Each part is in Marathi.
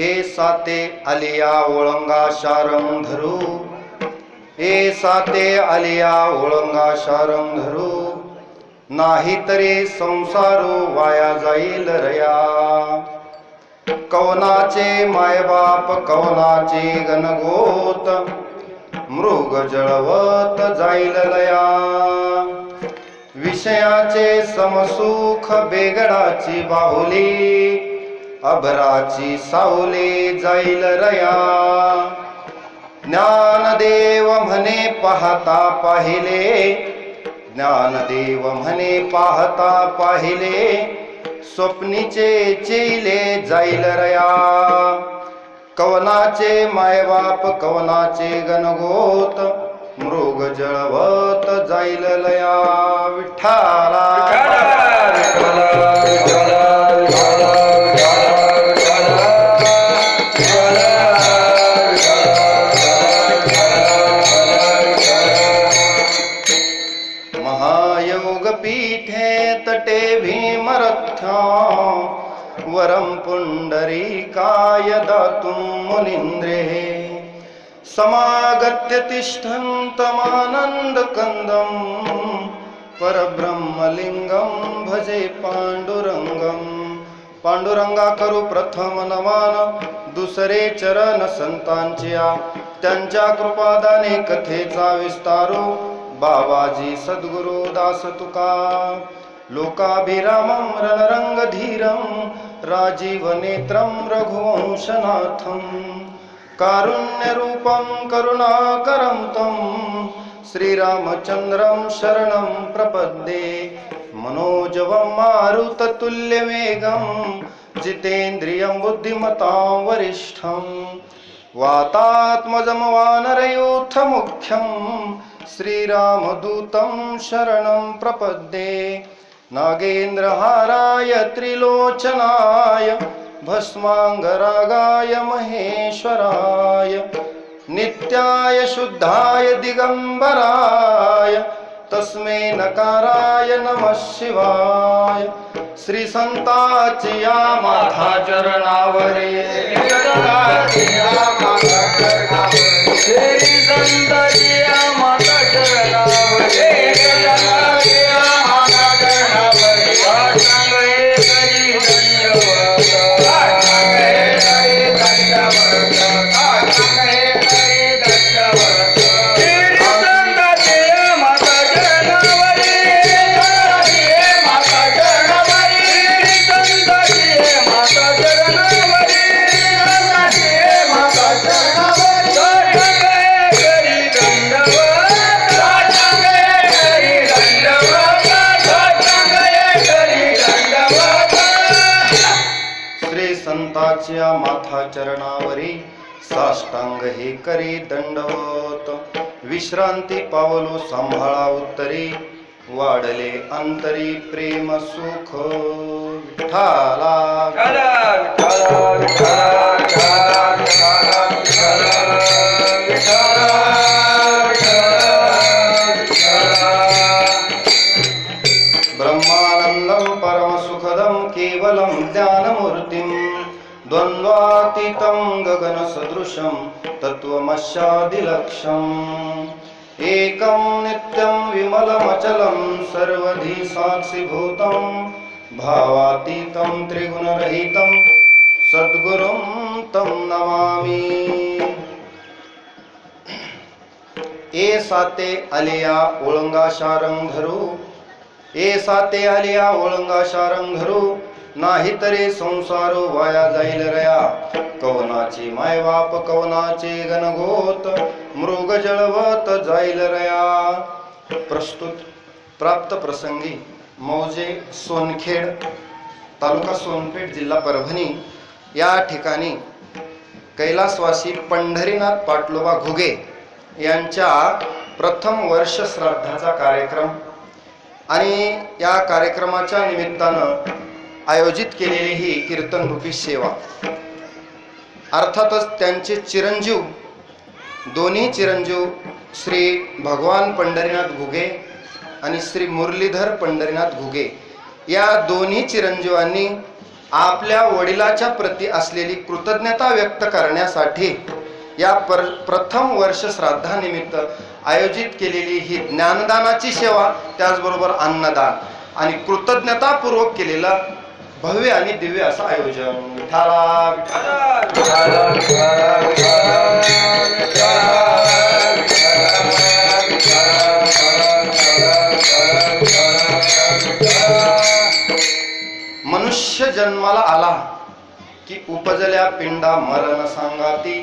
ए साते आलिया ओळंगा शारंग धरू, ए साते आलिया ओळंगा शारंग धरू, नाही तरी संसारो वाया जाईल रया. कवनाचे मायबाप कवनाचे गणगोत, मृग जळवत जाईल लया. विषयाचे समसुख बेगडाची बाहुली, अभराची सावली जाईल रया. ज्ञानदेव म्हणे पाहता पाहिले, ज्ञानदेव म्हणे पाहता पाहिले, स्वप्नीचे चेले जाईल रया. कवनाचे मायबाप कवनाचे गणगोत, मृग जळवत जाईल लया. विठ्ठला महायोग पीठे तटे भीमरथ्या, वरम पुंडरीकाय दातुं मुनीन्द्रे. समागत्य तिष्ठन्तमानन्दकन्दं, परब्रह्मलिंगं भजे पांडुरंगं. पांडुरंगा करू प्रथम नमान, दुसरे चरण संतांच्या, त्यांच्या कृपादाने कथेचा विस्तारो. बाबाजी सद्गुरु दास तुका, लोकाभिरामं रणरंगधीरं, राजीवनेत्रं रघुवंशनाथं. कारुण्यरूपं करुणाकरं तं, श्रीरामचन्द्रं शरणं प्रपद्ये. मनोजवं मारुततुल्यवेगं, जितेन्द्रियं बुद्धिमतां वरिष्ठं. वातात्मजं वानरयूथमुख्यं, श्रीरामदूतं शरणं प्रपद्ये. नागेन्द्रहाराय त्रिलोचनाय, भस्मांगरागाय महेश्वराय. नित्याय शुद्धाय दिगंबराय, तस्मै नकाराय नमः शिवाय. श्री संताची या माथा चरणावरे, श्री संताची या माथा चरणावरे, संताच्या माथा चरणावरी, साष्टांग हे करी दंडवत. विश्रांती पावलो सांभाळा उत्तरी, वाढले अंतरी प्रेम सुख. विठ्ठला ब्रह्मानंदं परमसुखदं केवलं ज्ञानमूर्तिं. द्वन्द्वातीतं गगनसदृशं, तत्त्वमस्यादिलक्ष्यम्. एकं नित्यं विमलमचलं, सर्वधी साक्षिभूतं. भावातीतं त्रिगुणरहितं, सद्गुरुं तं नमामि. ए साते आलिया ओळंगा शारंग धरू, ए साते आलिया ओळंगा शारंग धरू, नाही तरी संसारो वाया जाईल रया. कवनाचे मायबाप कवनाचे गणगोत, मृग जळवत जाईल रया. प्रस्तुत प्राप्त प्रसंगी मौजे सोनखेड, तालुका सोनपेठ, जिल्हा परभणी या ठिकाणी कैलासवासी पंढरीनाथ पाटलोबा घुगे यांच्या प्रथम वर्ष श्राद्धाचा कार्यक्रम आणि या कार्यक्रमाच्या निमित्तानं आयोजित केलेली ही कीर्तन रूपी सेवा. अर्थातच त्यांचे चिरंजीव, दोन्ही चिरंजीव श्री भगवान पंढरीनाथ घुगे आणि श्री मुरलीधर पंढरीनाथ घुगे या दोन्ही चिरंजीवांनी आपल्या वडिलाच्या प्रती असलेली कृतज्ञता व्यक्त करण्यासाठी या प्रथम वर्ष श्राद्धानिमित्त आयोजित केलेली ही ज्ञानदानाची सेवा, त्याचबरोबर अन्नदान आणि कृतज्ञतापूर्वक केलेलं भव्य आणि दिव्य असं आयोजन. विठाला विठाला विठाला विठाला विठाला मनुष्य जन्माला आला की उपजल्या पिंडा मरण सांगाती,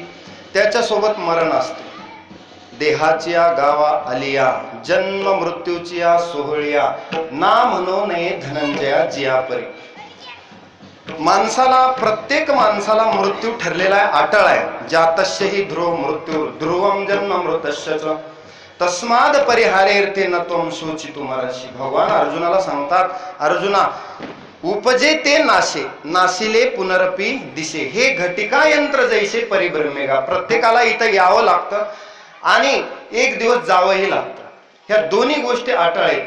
त्याच्यासोबत मरण असते. देहाची गावा आलिया, जन्म मृत्यूची सोहळिया, ना म्हणू नये धनंजया जियापरी. माणसाला, प्रत्येक माणसाला मृत्यू ठरलेला आहे, अटळ आहे. जातस्य हि ध्रुव मृत्यू ध्रुवम जन्म मृतस्य च तस्माद परिहारेर्थे न त्वं शोचितुं अर्हसि. भगवान अर्जुनाला सांगतात, अर्जुना, उपजे ते नाशे, नाशिले पुनरपी दिसे. हे घटिका यंत्र जैसे परिभ्रमेगा. प्रत्येकाला इथं यावं लागतं आणि एक दिवस जावंही लागतं. ह्या दोन्ही गोष्टी अटळ आहेत.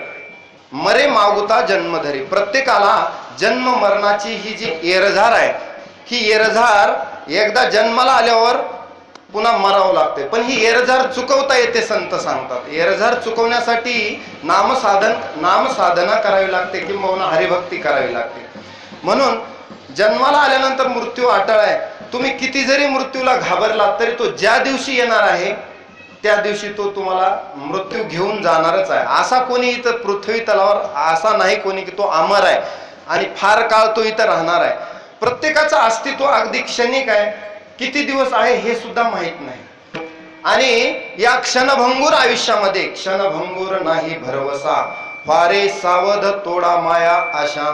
मरे मागुता जन्मधरी. प्रत्येकाला जन्म मरणाची ही जी येरझार आहे, ही येरझार एकदा जन्माला आल्यावर पुन्हा मरावं लागते. पण ही येरझार चुकवता येते. संत सांगतात येरझार चुकवण्यासाठी नामसाधना करावी लागते किंवा हरिभक्ती करावी लागते. म्हणून जन्माला आल्यानंतर मृत्यू अटळ आहे. तुम्ही किती जरी मृत्यूला घाबरलात तरी तो ज्या दिवशी येणार आहे त्या दिवशी तो तुम्हाला मृत्यू घेऊन जाणारच आहे. असा कोणी इथं पृथ्वी तलावर असा नाही कोणी की तो अमर आहे आणि फार काळ तो इथं राहणार आहे. प्रत्येकाचं अस्तित्व अगदी क्षणिक आहे. किती दिवस आहे हे सुद्धा माहित नाही. आणि या क्षणभंगूर आयुष्यामध्ये क्षणभंगूर नाही भरवसा, फारे सावध तोडा माया आशा.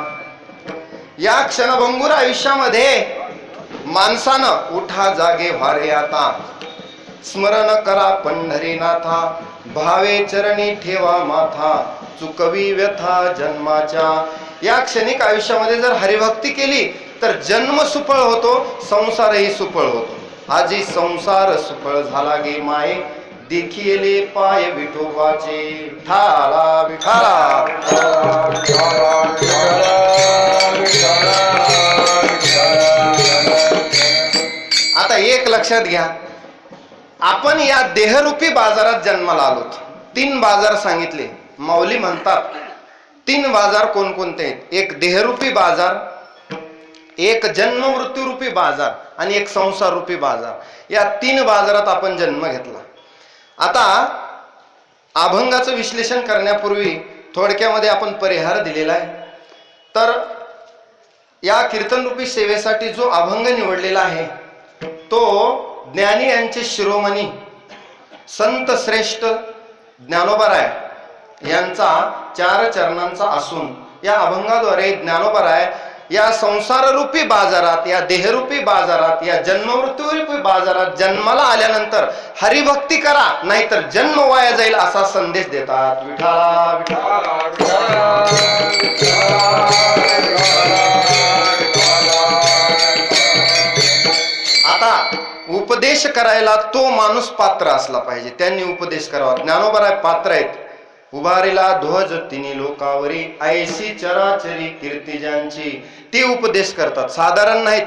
या क्षणभंगूर आयुष्यामध्ये माणसानं उठा जागे व्हारे आता, स्मरण करा पंढरीनाथा, भावे चरणी ठेवा माथा, चुकवी व्यथा जन्माच्या. या क्षणिक आयुष्यामध्ये जर हरिभक्ती केली तर जन्म सुफळ होतो, संसारही सुफळ होतो. आजी संसार सुफळ झाला गे माये, देखिले पाय विठोबाचे. विठाला विठाला आता एक लक्षात घ्या, आपण या देहरूपी बाजारात जन्माला आलोत. 3 बाजार सांगितले. माऊली म्हणतात 3 बाजार कोणकोणते आहेत? एक देहरूपी बाजार, एक जन्म मृत्यू रूपी बाजार आणि एक संसार रूपी बाजार. या 3 बाजारात आपण जन्म घेतला. आता अभंगाचं विश्लेषण करण्यापूर्वी थोडक्यामध्ये आपण परिहार दिलेला आहे. तर या कीर्तन रूपी सेवेसाठी जो अभंग निवडलेला आहे तो ज्ञानी यांचे शिरोमणी संत श्रेष्ठ ज्ञानोबाराय यांचा 4 चरणांचा असून या अभंगाद्वारे ज्ञानोबाराय या संसाररूपी बाजारात, या देहरूपी बाजारात, या जन्ममृत्यूरूपी बाजारात जन्माला आल्यानंतर हरिभक्ती करा, नाहीतर जन्म वाया जाईल असा संदेश देतात. विठाला विठाला आता उपदेश करायला तो माणूस पात्र असला पाहिजे. त्यांनी उपदेश करावा. ज्ञानोबाराय पात्र आहेत. उभारिला ध्वज तिन्ही लोकावरी, ऐशी चराचरी कीर्ती ज्यांची. ते उपदेश करतात, साधारण नाहीत.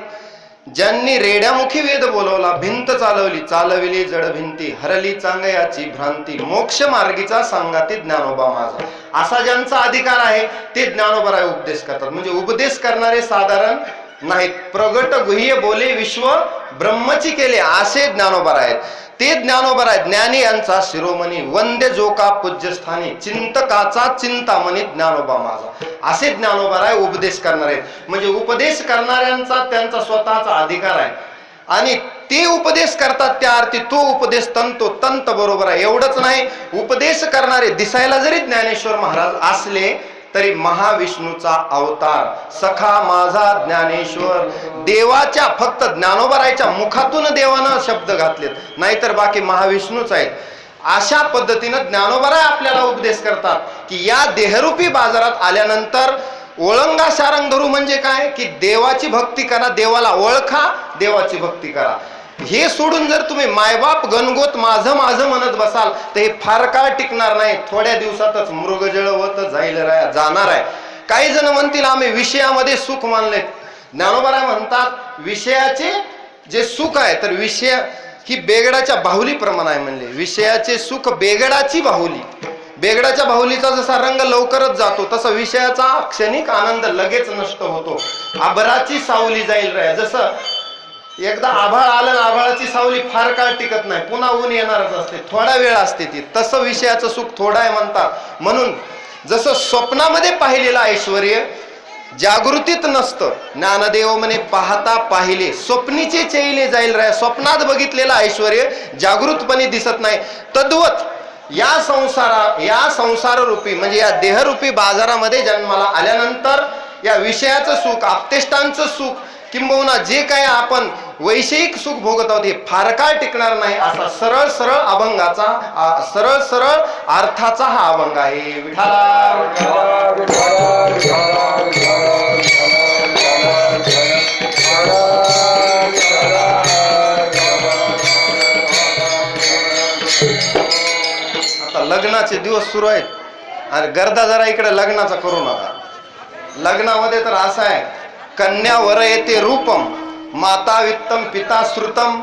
ज्यांनी रेड्यामुखी वेद बोलवला, भिंत चालवली, चालविली जड भिंती, हरली चांगयाची भ्रांती, मोक्ष मार्गीचा सांगाती ज्ञानोबा माझा. असा ज्यांचा अधिकार आहे ते ज्ञानोबाराय उपदेश करतात. म्हणजे उपदेश करणारे साधारण नाहीत. प्रगट गुह्य बोले विश्व ब्रह्मची केले असे ज्ञानोबाराय आहेत. ते ज्ञानोबाराय ज्ञानी यांचा शिरोमणी, वंद्य जोका पूज्यस्थानी, चिंतकाचा चिंतामणी ज्ञानोबा माझा. असे ज्ञानोबाराय उपदेश करणार आहेत. म्हणजे उपदेश करणाऱ्यांचा त्यांचा स्वतःचा अधिकार आहे आणि ते उपदेश करतात त्या अर्थी तो उपदेश तंत बरोबर आहे. एवढंच नाही, उपदेश करणारे दिसायला जरी ज्ञानेश्वर महाराज असले तरी महाविष्णूचा अवतार, सखा माझा ज्ञानेश्वर. देवाच्या फक्त ज्ञानोबारायच्या मुखातून देवानं शब्द घातलेत, नाहीतर बाकी महाविष्णूच आहेत. अशा पद्धतीनं ज्ञानोबाराय आपल्याला उपदेश करतात की या देहरूपी बाजारात आल्यानंतर ओळंगा शारंग धरू म्हणजे काय की देवाची भक्ती करा, देवाला ओळखा, देवाची भक्ती करा. हे सोडून जर तुम्ही मायबाप गणगोत माझं माझं म्हणत बसाल तर हे फार काळ टिकणार नाही. थोड्या दिवसातच मृगजळ होत जाणार आहे. काही जण म्हणतील आम्ही विषयामध्ये सुख मानले, ज्ञानोबा म्हणतात विषयाचे जे सुख आहे तर विषय ही बेगडाच्या बाहुलीप्रमाणे आहे म्हणले. विषयाचे सुख बेगडाची बाहुली. बेगडाच्या बाहुलीचा जसा रंग लवकरच जातो तसा विषयाचा क्षणिक आनंद लगेच नष्ट होतो. आभराची सावली जाईल रे. जसं एकदा आभाळ आलं ना, आभाळाची सावली फार काळ टिकत नाही, पुन्हा ऊन येणारच असते, थोडा वेळ असते ती. तसं विषयाचं सुख थोडं आहे म्हणतात. म्हणून जसं स्वप्नामध्ये पाहिलेलं ऐश्वर्य जागृतीत नसतं. ज्ञानदेव म्हणे पाहता पाहिले स्वप्नीचे चैले जाईल रे. स्वप्नात बघितलेलं ऐश्वर्य जागृतपणे दिसत नाही. तद्वत या संसार रूपी म्हणजे या देहरूपी बाजारामध्ये जन्माला आल्यानंतर या विषयाचं सुख, आपतेष्टांचं सुख, किंबहुना जे काय आपण वैषयिक सुख भोगत आहोत हे फार काळ टिकणार नाही. असा सरळ सरळ अभंगाचा, सरळ सरळ अर्थाचा हा अभंग आहे. आता लग्नाचे दिवस सुरू आहेत आणि गर्दा जरा इकडे लग्नाचा करू नका. लग्नामध्ये तर असं आहे, कन्या वर येते रूपम, माता वित्तम पिता श्रुतम,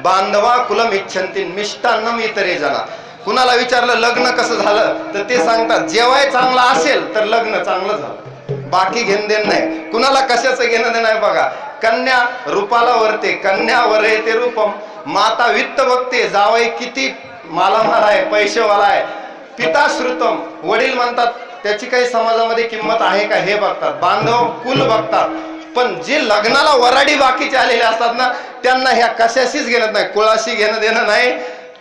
बांधवा कुलम इच्छन्ति मिष्टान्नम इतरे जना. कुणाला विचारलं लग्न कसं झालं तर ते सांगतात जेवाय चांगला असेल तर लग्न चांगलं झालं, बाकी घेणं देणं नाही. कुणाला कशाचं घेणं देणं नाही बघा. कन्या रूपाला वरते, कन्या वर येते रूपम, माता वित्त बघते, जावई किती मालामाल आहे, पैसेवाला आहे, पिता श्रुतम वडील म्हणतात त्याची काही समाजामध्ये किंमत आहे का हे बघतात, बांधव कुल बघतात. पण जे लग्नाला वराडी बाकीचे आलेले असतात ना त्यांना ह्या कशाशीच घेणं नाही, कुळाशी घेणं देणं नाही.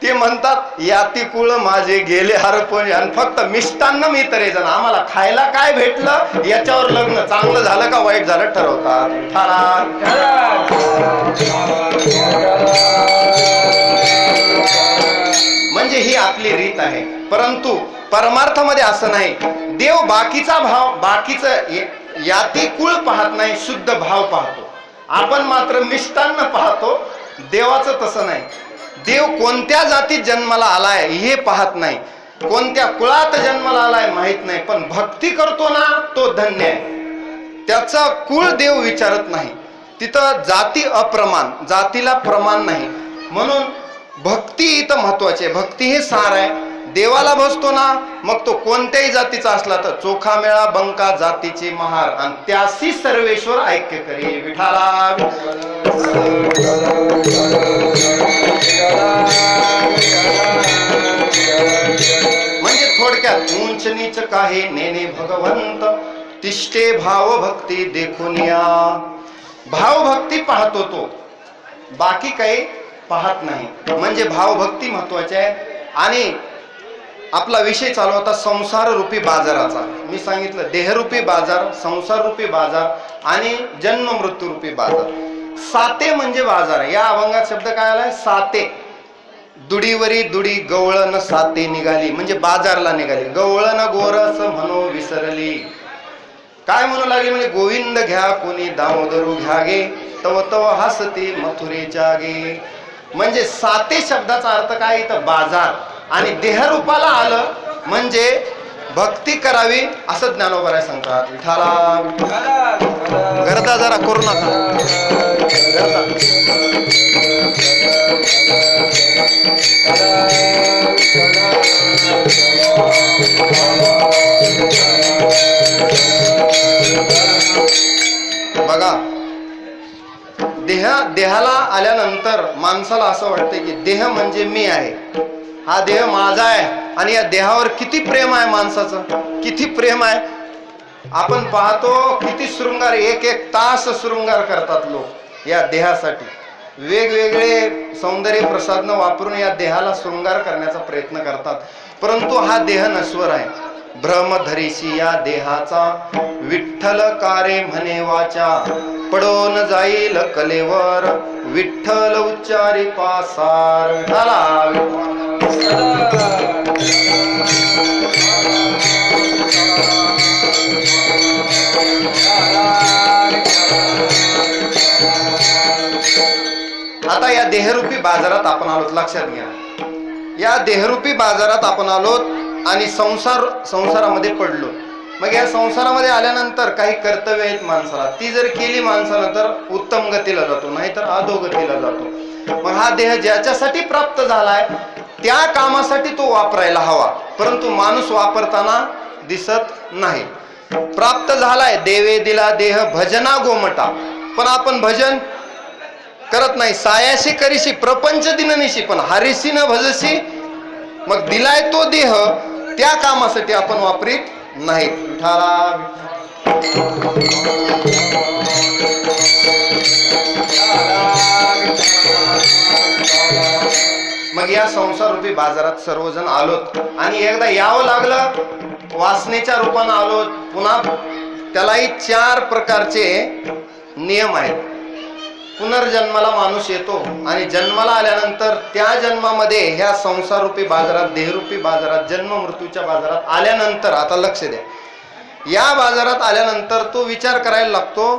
ते म्हणतात याती कुळ माझे गेले हरपणे आणि फक्त मिष्टान्न मी तरी जण, आम्हाला खायला काय भेटलं याच्यावर लग्न चांगलं झालं का वाईट झालं ठरवतात. म्हणजे ही आपली रीत आहे. परंतु परमार्थामध्ये असं नाही. देव बाकीचा भाव, बाकीचं याती कुळ पाहत नाही, शुद्ध भाव पाहतो. आपण मात्र मिष्टान्न पाहतो. देवाचं तसं नाही. देव कोणत्या जातीत जन्माला आलाय हे पाहत नाही, कोणत्या कुळात जन्माला आलाय माहित नाही, पण भक्ती करतो ना तो धन्य आहे. त्याचा कुळ देव विचारत नाही. तिथं जाती अप्रमाण, जातीला प्रमाण नाही. म्हणून भक्ती इथं महत्वाची आहे. भक्ती हे सार आहे. देवाला बसतो ना मग तो कोणत्याही जातीचा असला तर चोखा मेळा बंका जातीचे महार आणि त्यासी सर्वेश्वर ऐक्य करी. विठाला म्हणजे थोडक्यात उंच नीच काहे नेने भगवंत, तिष्ठे भाव भक्ती देखून या. भावभक्ती पाहतो तो, बाकी काही पाहत नाही. म्हणजे भावभक्ती महत्वाची आहे. आणि आपला विषय चालू होता संसार रूपी बाजाराचा. मी सांगितलं देहरूपी बाजार, संसार रूपी बाजार आणि जन्म मृत्यू रूपी बाजार. साते म्हणजे बाजार. या अभंगात शब्द काय आलाय? साते. दुडीवरी दुडी गवळण साते निघाली, म्हणजे बाजारला निघाली. गवळण गोरस म्हणो विसरली. काय म्हणू लागली? म्हणजे गोविंद घ्या कोणी दामोदरू घ्यागे, तव तव हसते मथुरेच्या गे. म्हणजे साते शब्दाचा अर्थ काय? इथं बाजार. आणि देहरूपाला आलं म्हणजे भक्ती करावी असं ज्ञानोबा सांगतात. विठाला गर्दा जरा करू नका. बघा देहाला आल्यानंतर माणसाला असं वाटतं की देह म्हणजे मी आहे, हा देह माझा आहे. आणि या देहावर किती प्रेम आहे माणसाचं, किती प्रेम आहे. आपण पाहतो किती शृंगार, एक एक तास शृंगार करतात लोक या देहासाठी. वेगवेगळे सौंदर्य प्रसाधनं वापरून या देहाला शृंगार करण्याचा प्रयत्न करतात. परंतु हा देह नश्वर आहे. भ्रमधरीशी या देहाचा, विठ्ठल कारे म्हणे वाचा, पडून जाईल कलेवर, विठ्ठल उच्चारी पासार. आता या देहरूपी बाजारात आपण आलोत. लक्षात घ्या, या देहरूपी बाजारात आपण आलोत आणि संसारामध्ये पडलो. मग या संसारामध्ये आल्यानंतर काही कर्तव्य आहेत माणसाला, ती जर केली माणसानं तर उत्तम गतीला जातो, नाहीतर अधोगतीला जातो. मग हा देह ज्याच्यासाठी प्राप्त झालाय त्या कामासाठी तो वापरायला हवा, परंतु माणूस वापरताना दिसत नाही. प्राप्त झालाय देवे दिला देह भजना गोमटा, पण आपण भजन करत नाही. सायाशी करीशी प्रपंच दिननिशी, पण हरीशी न भजशी. मग दिलाय तो देह त्या कामासाठी आपण वापरीत नाही. मग या संसार रूपी बाजारात सर्वजण आलोत आणि एकदा यावं लागलं, वासनेच्या रूपानं आलोत. पुन्हा त्यालाही 4 प्रकारचे नियम आहेत. पुनर्जन्माला माणूस येतो आणि जन्माला आल्यानंतर त्या जन्मामध्ये ह्या संसार रूपी बाजारात, देहरूपी बाजारात, जन्म मृत्यूच्या बाजारात आल्यानंतर, आता लक्ष द्या, या बाजारात आल्यानंतर तो विचार करायला लागतो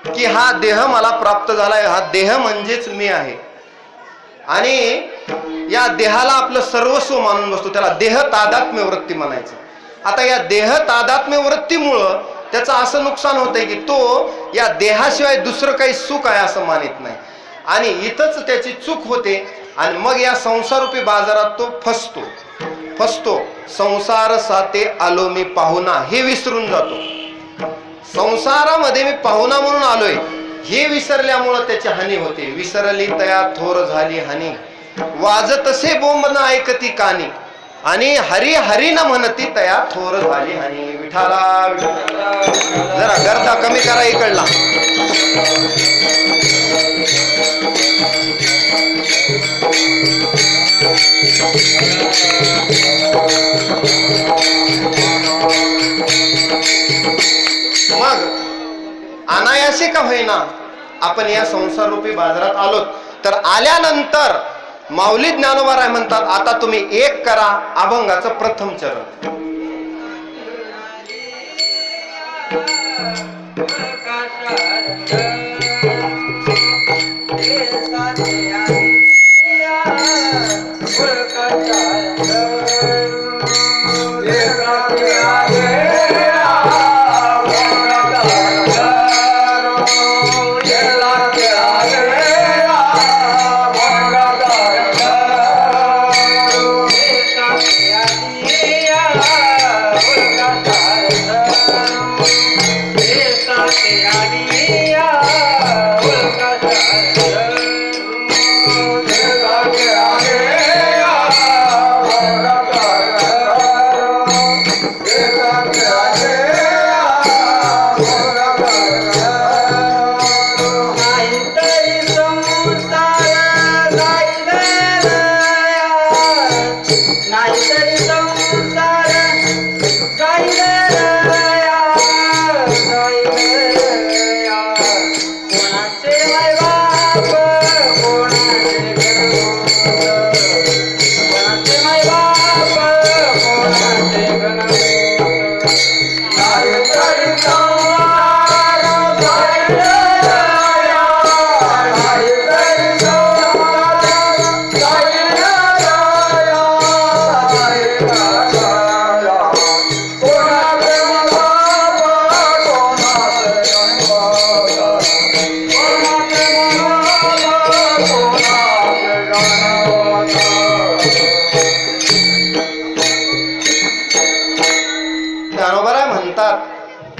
की हा देह मला प्राप्त झालाय, हा देह म्हणजेच मी आहे. आणि या देहाला आपलं सर्वस्व मानून बसतो. त्याला देह तादात्म्य वृत्ती म्हणायचं. आता या देह तादात्म्य वृत्तीमुळं त्याचं असं नुकसान होतंय की तो या देहाशिवाय दुसरं काही सुख आहे असं मानित नाही, आणि इथंच त्याची चूक होते. आणि मग या संसारूपी बाजारात तो फसतो. संसार साते आलो मी पाहुणा हे विसरून जातो. संसारामध्ये मी पाहुणा म्हणून आलोय हे विसरल्यामुळं त्याची हानी होते. विसरली तया थोर झाली हानी, वाजतसे बोंब न ऐकती कानी, आणि हरी हरी न म्हणती तया थोर झाली हानी. विठाला जरा गर्दा कमी करा इकडला. मग अनायासे का होईना आपण या संसार रूपी बाजारात आलोत, तर आल्यानंतर माऊली ज्ञानोबा राय म्हणतात, आता तुम्ही एक करा अभंगाचं प्रथम चरण.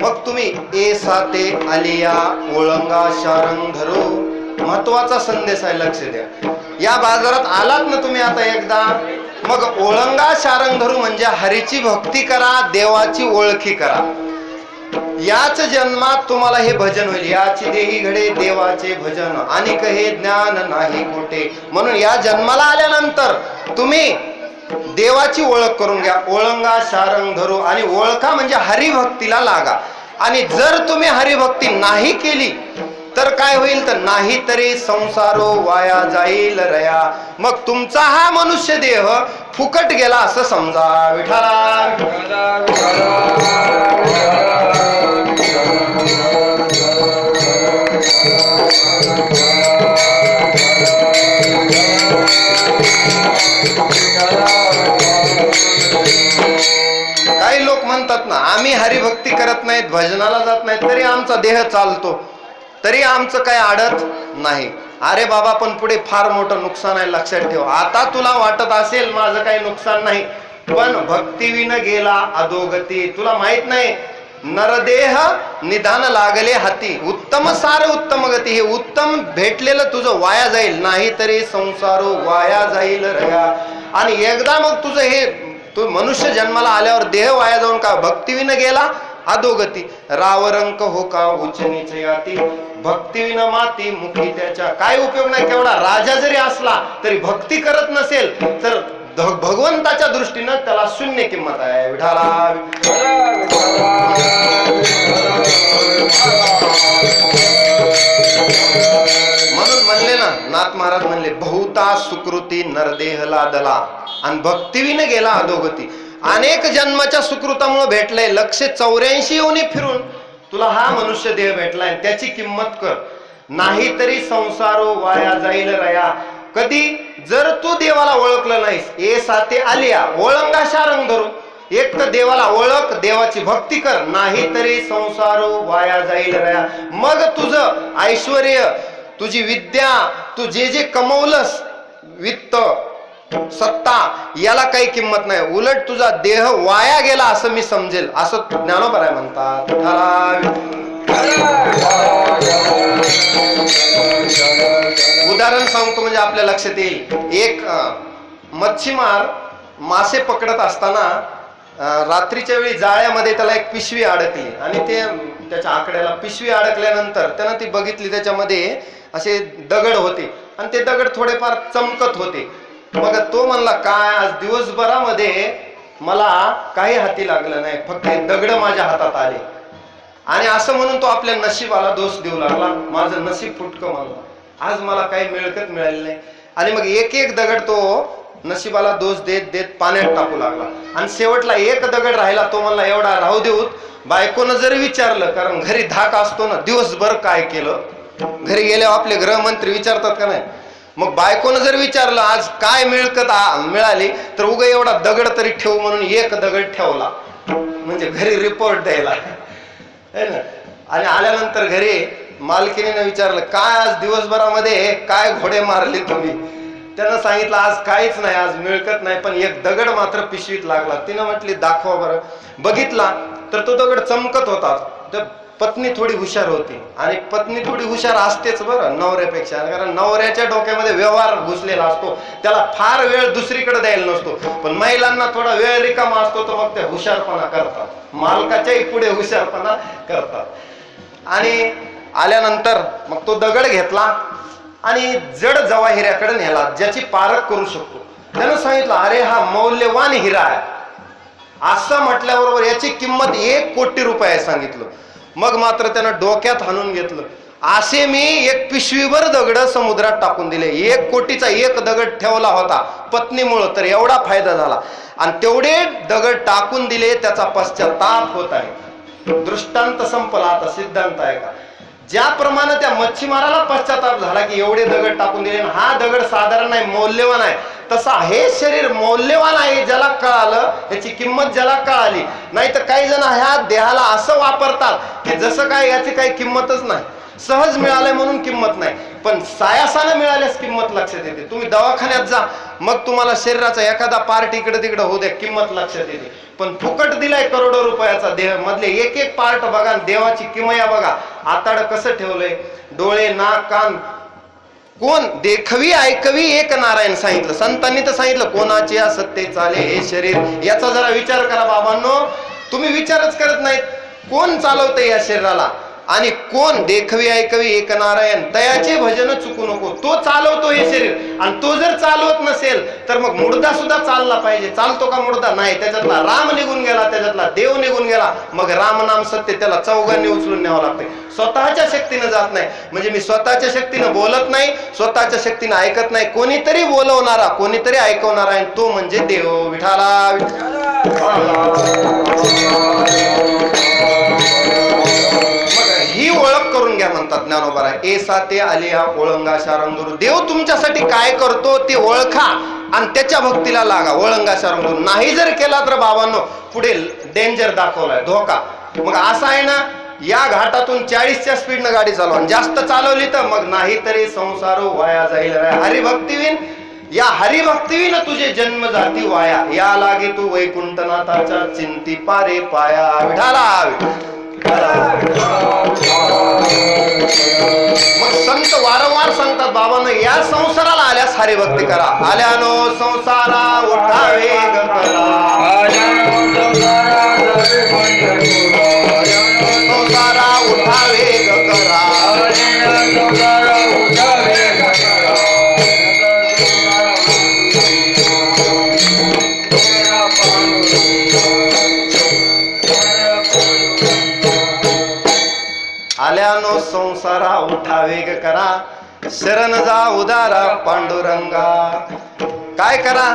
मग तुम्ही ए साते आलिया ओळंगा शारंग धरो, महत्वाचा संदेश आहे, लक्ष द्या. या बाजारात आलात ना तुम्ही आता एकदा, मग ओळंगा शारंग धरू म्हणजे हरीची भक्ती करा, देवाची ओळखी करा. याच जन्मात तुम्हाला हे भजन होईल. याची देही घडे देवाचे भजन, आणि हे ज्ञान नाही कोठे. म्हणून या जन्माला आल्यानंतर तुम्ही देवाची ओळख करून घ्या. ओळंगा शारंग धरू, आणि ओळखा म्हणजे हरिभक्तीला लागा. आणि जर तुम्ही हरिभक्ती नाही केली तर काय होईल, तर नाही तरी संसारो वाया जाईल रया. मग तुमचा हा मनुष्य देह फुकट गेला असं समजा. विठाला काही लोक गायक म्हणतात ना, आम्ही हरिभक्ती करत नाहीत, भजनाला जात नाहीत, तरी आमचा देह चालतो, तरी आमचं काही अडत नाही. अरे बाबा, पण पुढे फार मोठं नुकसान आहे, लक्षात ठेव. आता तुला वाटत असेल माझं काही नुकसान नाही, पण भक्तीविन गेला अधोगती. तुला माहित नाही, नरदेह निदान लागले हाती, उत्तम सार उत्तम गती. हे उत्तम भेटलेलं तुझं वाया जाईल, नाही तरी संसारो वाया जाईल रया. आणि एकदा मग तुझं हे तू मनुष्य जन्माला आल्यावर देह वाया जाऊन का भक्तीविन गेला अधोगती. रावरंक हो का उच्च नीच याती, भक्तीविन माती मुखी त्याच्या. काय उपयोग नाही, केवढा राजा जरी असला तरी भक्ती करत नसेल तर भगवंताच्या दृष्टीनं त्याला शून्य किंमत आहे. विठाला म्हणून म्हणले ना, नाथ महाराज म्हणले, बहुता सुकृती नरदेह लादला आणि भक्तीविन गेला अधोगती. अनेक जन्माच्या सुकृतामुळे भेटलंय, 184 येऊन फिरून तुला हा मनुष्य देह भेटलाय, त्याची किंमत कर, नाही तरी संसारो वाया जाईल रया. कधी जर तू देवाला ओळखलं नाहीस, ए साथे आलिया ओळंगाशा रंग धरू. एक तर देवाला ओळख, देवाची भक्ती कर, नाही तरी संसारो वाया जाईल रया. मग तुझं ऐश्वर्य, तुझी विद्या, तू जे जे कमवलंस, वित्त सत्ता, याला काही किंमत नाही, उलट तुझा देह वाया गेला असं मी समजेल, असं ज्ञानोबा म्हणतात. उदाहरण सांगतो म्हणजे आपल्या लक्षात येईल. एक मच्छीमार मासे पकडत असताना रात्रीच्या वेळी जाळ्यामध्ये त्याला एक पिशवी अडकली आणि ते त्याच्या आकड्याला पिशवी अडकल्यानंतर त्यानं ती बघितली, त्याच्यामध्ये असे दगड होते आणि ते दगड थोडेफार चमकत होते. मग तो म्हणला, काय आज दिवसभरामध्ये मला काही हाती लागलं नाही, फक्त दगड माझ्या हातात आले. आणि असं म्हणून तो आपल्या नशिबाला दोष देऊ लागला, माझं नशीब फुटकं म्हणलं, आज मला काही मिळकत मिळाली नाही. आणि मग एक एक दगड तो नशिबाला दोष देत देत पाण्यात टाकू लागला. आणि शेवटला एक दगड राहिला, तो म्हणला एवढा राहू देऊत. बायकोनं जरी विचारलं, कारण घरी धाक असतो ना, दिवसभर काय केलं, घरी गेल्यावर आपले गृहमंत्री विचारतात का नाही, मग बायकोनं जर विचारलं आज काय मिळकत मिळाली, तर उगा एवढा दगड तरी ठेवू म्हणून एक दगड ठेवला, म्हणजे घरी रिपोर्ट द्यायला है ना. आणि आल्यानंतर घरी मालकीने विचारलं, काय आज दिवसभरामध्ये काय घोडे मारले तुम्ही. त्यानं सांगितलं आज काहीच नाही, आज मिळकत नाही, पण एक दगड मात्र पिशवीत लागला. तिनं म्हटली दाखवा बरं. बघितला तर तो दगड चमकत होता. तर पत्नी थोडी हुशार होती, आणि पत्नी थोडी हुशार असतेच बरं नवऱ्यापेक्षा, कारण नवऱ्याच्या डोक्यामध्ये व्यवहार घुसलेला असतो, त्याला फार वेळ दुसरीकडे द्यायला नसतो. पण महिलांना थोडा वेळ रिकामा असतो, तर मग ते हुशारपणा करतात, मालकाच्याही पुढे हुशारपणा करतात. आणि आल्यानंतर मग तो दगड घेतला आणि जड जवाहिऱ्याकडे नेला, ज्याची पारख करू शकतो. त्यानं सांगितलं, अरे हा मौल्यवान हिरा आहे. असं म्हटल्याबरोबर याची किंमत 1 कोटी रुपये आहे सांगितलं. मग मात्र त्यानं डोक्यात हाणून घेतलं, असे मी एक पिशवीभर दगड समुद्रात टाकून दिले. 1 कोटीचा एक दगड ठेवला होता पत्नीमुळं, तर एवढा फायदा झाला. आणि तेवढे दगड टाकून दिले, त्याचा पश्चाताप होत आहे. दृष्टांत संपला, आता सिद्धांत आहे का. ज्याप्रमाणे त्या मच्छीमाराला पश्चाताप झाला की एवढे दगड टाकून दिले, हा दगड साधारण नाही, मौल्यवान आहे, तसा हे शरीर मौल्यवान आहे. ज्याला कळालं, याची किंमत ज्याला कळाली. नाही तर काही जण ह्या देहाला असं वापरतात की जसं काय याची काही किंमतच नाही, सहज मिळालंय म्हणून किंमत नाही, पण सायासानं मिळाल्यास किंमत लक्षात येते. तुम्ही दवाखान्यात जा, मग तुम्हाला शरीराचा एखादा पार्ट इकडे तिकडे होऊ द्या, किंमत लक्षात येते. पण फुकट दिलाय करोडो रुपयाचा देह, मधले एक एक पार्ट बघा, देवाची किमया बघा, आताड कसं ठेवलंय, डोळे नाक कान, कोण देखवी ऐकवी एक नारायण सांगितलं. संतांनी तर सांगितलं, कोणाचे सत्य चाले हे शरीर. याचा जरा विचार करा बाबांनो, तुम्ही विचारच करत नाहीत. कोण चालवतंय या शरीराला, आणि कोण देखवी ऐकवी एक नारायण, तयाचे भजन चुकू नको, तो चालवतो हे शरीर. आणि तो जर चालवत नसेल तर मग मुर्दा सुद्धा चालला पाहिजे. चालतो का मुर्दा? नाही. त्याच्यातला राम निघून गेला, त्याच्यातला देव निघून गेला, मग राम नाम सत्य त्याला चौघांनी उचलून न्यावं लागते. स्वतःच्या शक्तीनं जात नाही. म्हणजे मी स्वतःच्या शक्तीनं बोलत नाही, स्वतःच्या शक्तीनं ऐकत नाही, कोणीतरी बोलवणारा, कोणीतरी ऐकवणारा आहे, तो म्हणजे देव. विठाला ही ओळख करून घ्या म्हणतात ज्ञानोबा. ए साते आलिया ओळंगा शारंगुरु. देव तुमच्यासाठी काय करतो ते ओळखा आणि त्याच्या भक्तीला लागा, वळंगा सारंग. नाही जर केला तर बाबांनो पुढे डेंजर दाखवलाय, धोका. मग असं आहे ना, या घाटातून 40च्या स्पीडनं गाडी चालवा, जास्त चालवली तर मग नाही तरी संसार वाया जाईल. हरिभक्तीविन, या हरिभक्तीविन तुझे जन्म जाती वाया, या लागे तू वैकुंठनाथाच्या चिंती पारे पाया. विठाला. मग संत वारंवार सांगतात बाबांना, या संसाराला आल्यास हरिभक्ती करा. आल्यानो संसारा उठा वेग करा, संसारा उठा वेग करा. आल्यानो संसारा उठा वेग करा, शरण जा उदारा पांडुरंगा. काय करा,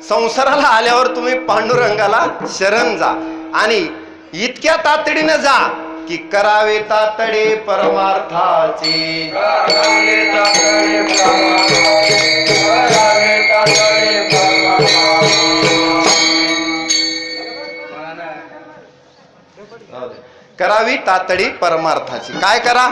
संसाराला आल्यावर तुम्ही पांडुरंगाला शरण जा आणि इतक्या तातडीने जा की करावे तातडे परमार्थाचे. करावी तातडी परमार्थाची. काय करा,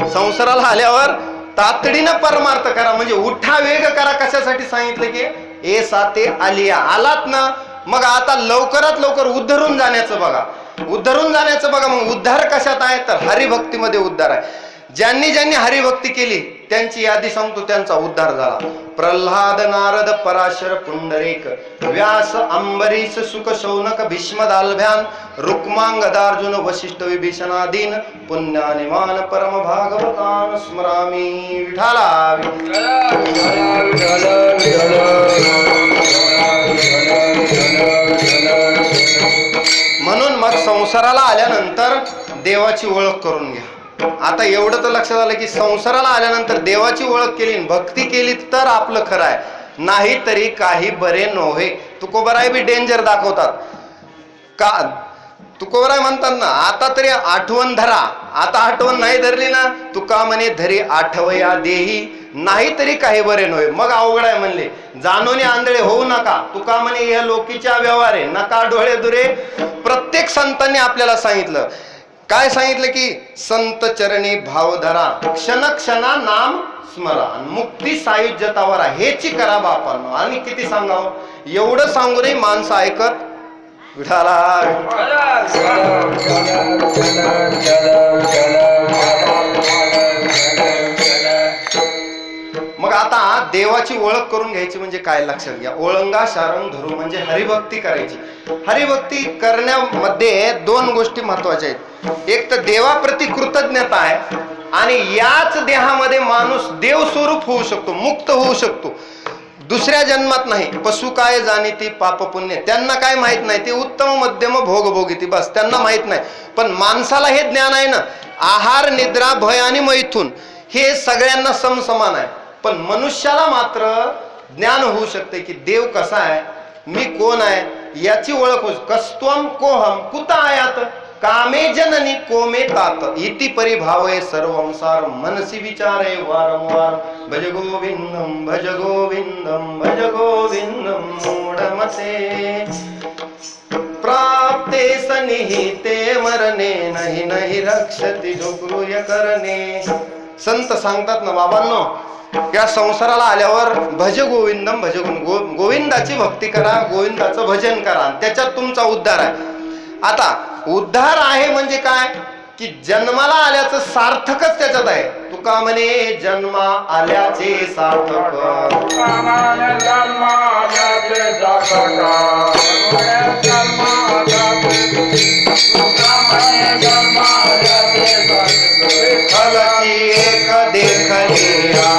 संसाराला आल्यावर तातडीनं परमार्थ करा, म्हणजे उठा वेग करा. कशासाठी सांगितलं की ए साते आलिया, आलात ना, मग आता लवकरात लवकर उद्धरून जाण्याचं बघा, उद्धरून जाण्याचं बघा. मग उद्धार कशात आहे तर हरिभक्तीमध्ये उद्धार आहे. ज्यांनी ज्यांनी हरिभक्ती केली त्यांची यादी सांगतो, त्यांचा उद्धार झाला. प्रल्हाद, नारद, पराशर, पुंडरीक, व्यास, अंबरीश, सुख, शौनक, भीष्म, दालभ्यान, रुक्मांग, अर्जुन, वशिष्ठ, विभीषणादीन पुण्यानिमान परम भागवतान स्मरामी. विठाला. म्हणून मग संसाराला आल्यानंतर देवाची ओळख करून घ्या. आता एवढं तर लक्षात आलं की संसाराला आल्यानंतर देवाची ओळख केली, भक्ती केली तर आपलं खरं आहे, नाही तरी काही बरे नव्हे. तुकोबराय बी डेंजर दाखवतात का, तुकोबराय म्हणतात ना, आता तरी आठवण धरा. आता आठवण नाही धरली ना, तुका म्हणे धरी आठवया देही, नाही तरी काही बरे नव्हे. मग अवघड आहे म्हणले, जाणून आंधळे होऊ नका. तुका म्हणे या लोकीच्या व्यवहारे नका डोळे दुरे. प्रत्येक संतांनी आपल्याला सांगितलं, काय सांगितलं की संत चरणी भाव धरा, क्षण क्षणा नाम स्मरा, मुक्ती सायुज्यतावर हेची करा बापांनो. आणि किती सांगावं, एवढं सांगूनही माणसं ऐकत. विठाला. मग आता देवाची ओळख करून घ्यायची म्हणजे काय लक्षात घ्या. ओळंगा शारंग धरू म्हणजे हरिभक्ती करायची. हरिभक्ती करण्यामध्ये दोन गोष्टी महत्वाच्या आहेत. एक तर देवाप्रती कृतज्ञता आहे, आणि याच देहामध्ये माणूस देव स्वरूप होऊ शकतो, मुक्त होऊ शकतो, दुसऱ्या जन्मात नाही. पशु काय जाणीती पाप पुण्य, त्यांना काय माहित नाही, ते उत्तम मध्यम भोग भोगिती, बस त्यांना माहित नाही. पण माणसाला हे ज्ञान आहे ना, आहार, निद्रा, भय आणि मैथून हे सगळ्यांना समसमान आहे. पण मनुष्याला मात्र ज्ञान होऊ शकते की देव कसा आहे, मी कोण आहे, याची ओळख होऊ. कस्त्वम कोहम कुत आयात कामे जननी कोमे तात इति परिभावे सर्वंसार मनसी विचारे वारंवार. भज गोविंदम भज गोविंदम भज गोविंदम मूढमते प्राप्ते सनिहिते मरणे नहीं नहीं रक्षति जोगृय करणे. संत सांगतात ना बाबांनो, या संसाराला आल्यावर भज गोविंदम भज गोविंदाची भक्ती करा, गोविंदाचं भजन करा, त्याच्यात तुमचा उद्धार आहे. आता उद्धार आहे म्हणजे काय की जन्माला आल्याचं सार्थकच त्याच्यात आहे. तुका म्हणे जन्मा आल्याचे सार्थक, फलची एक देखलिया,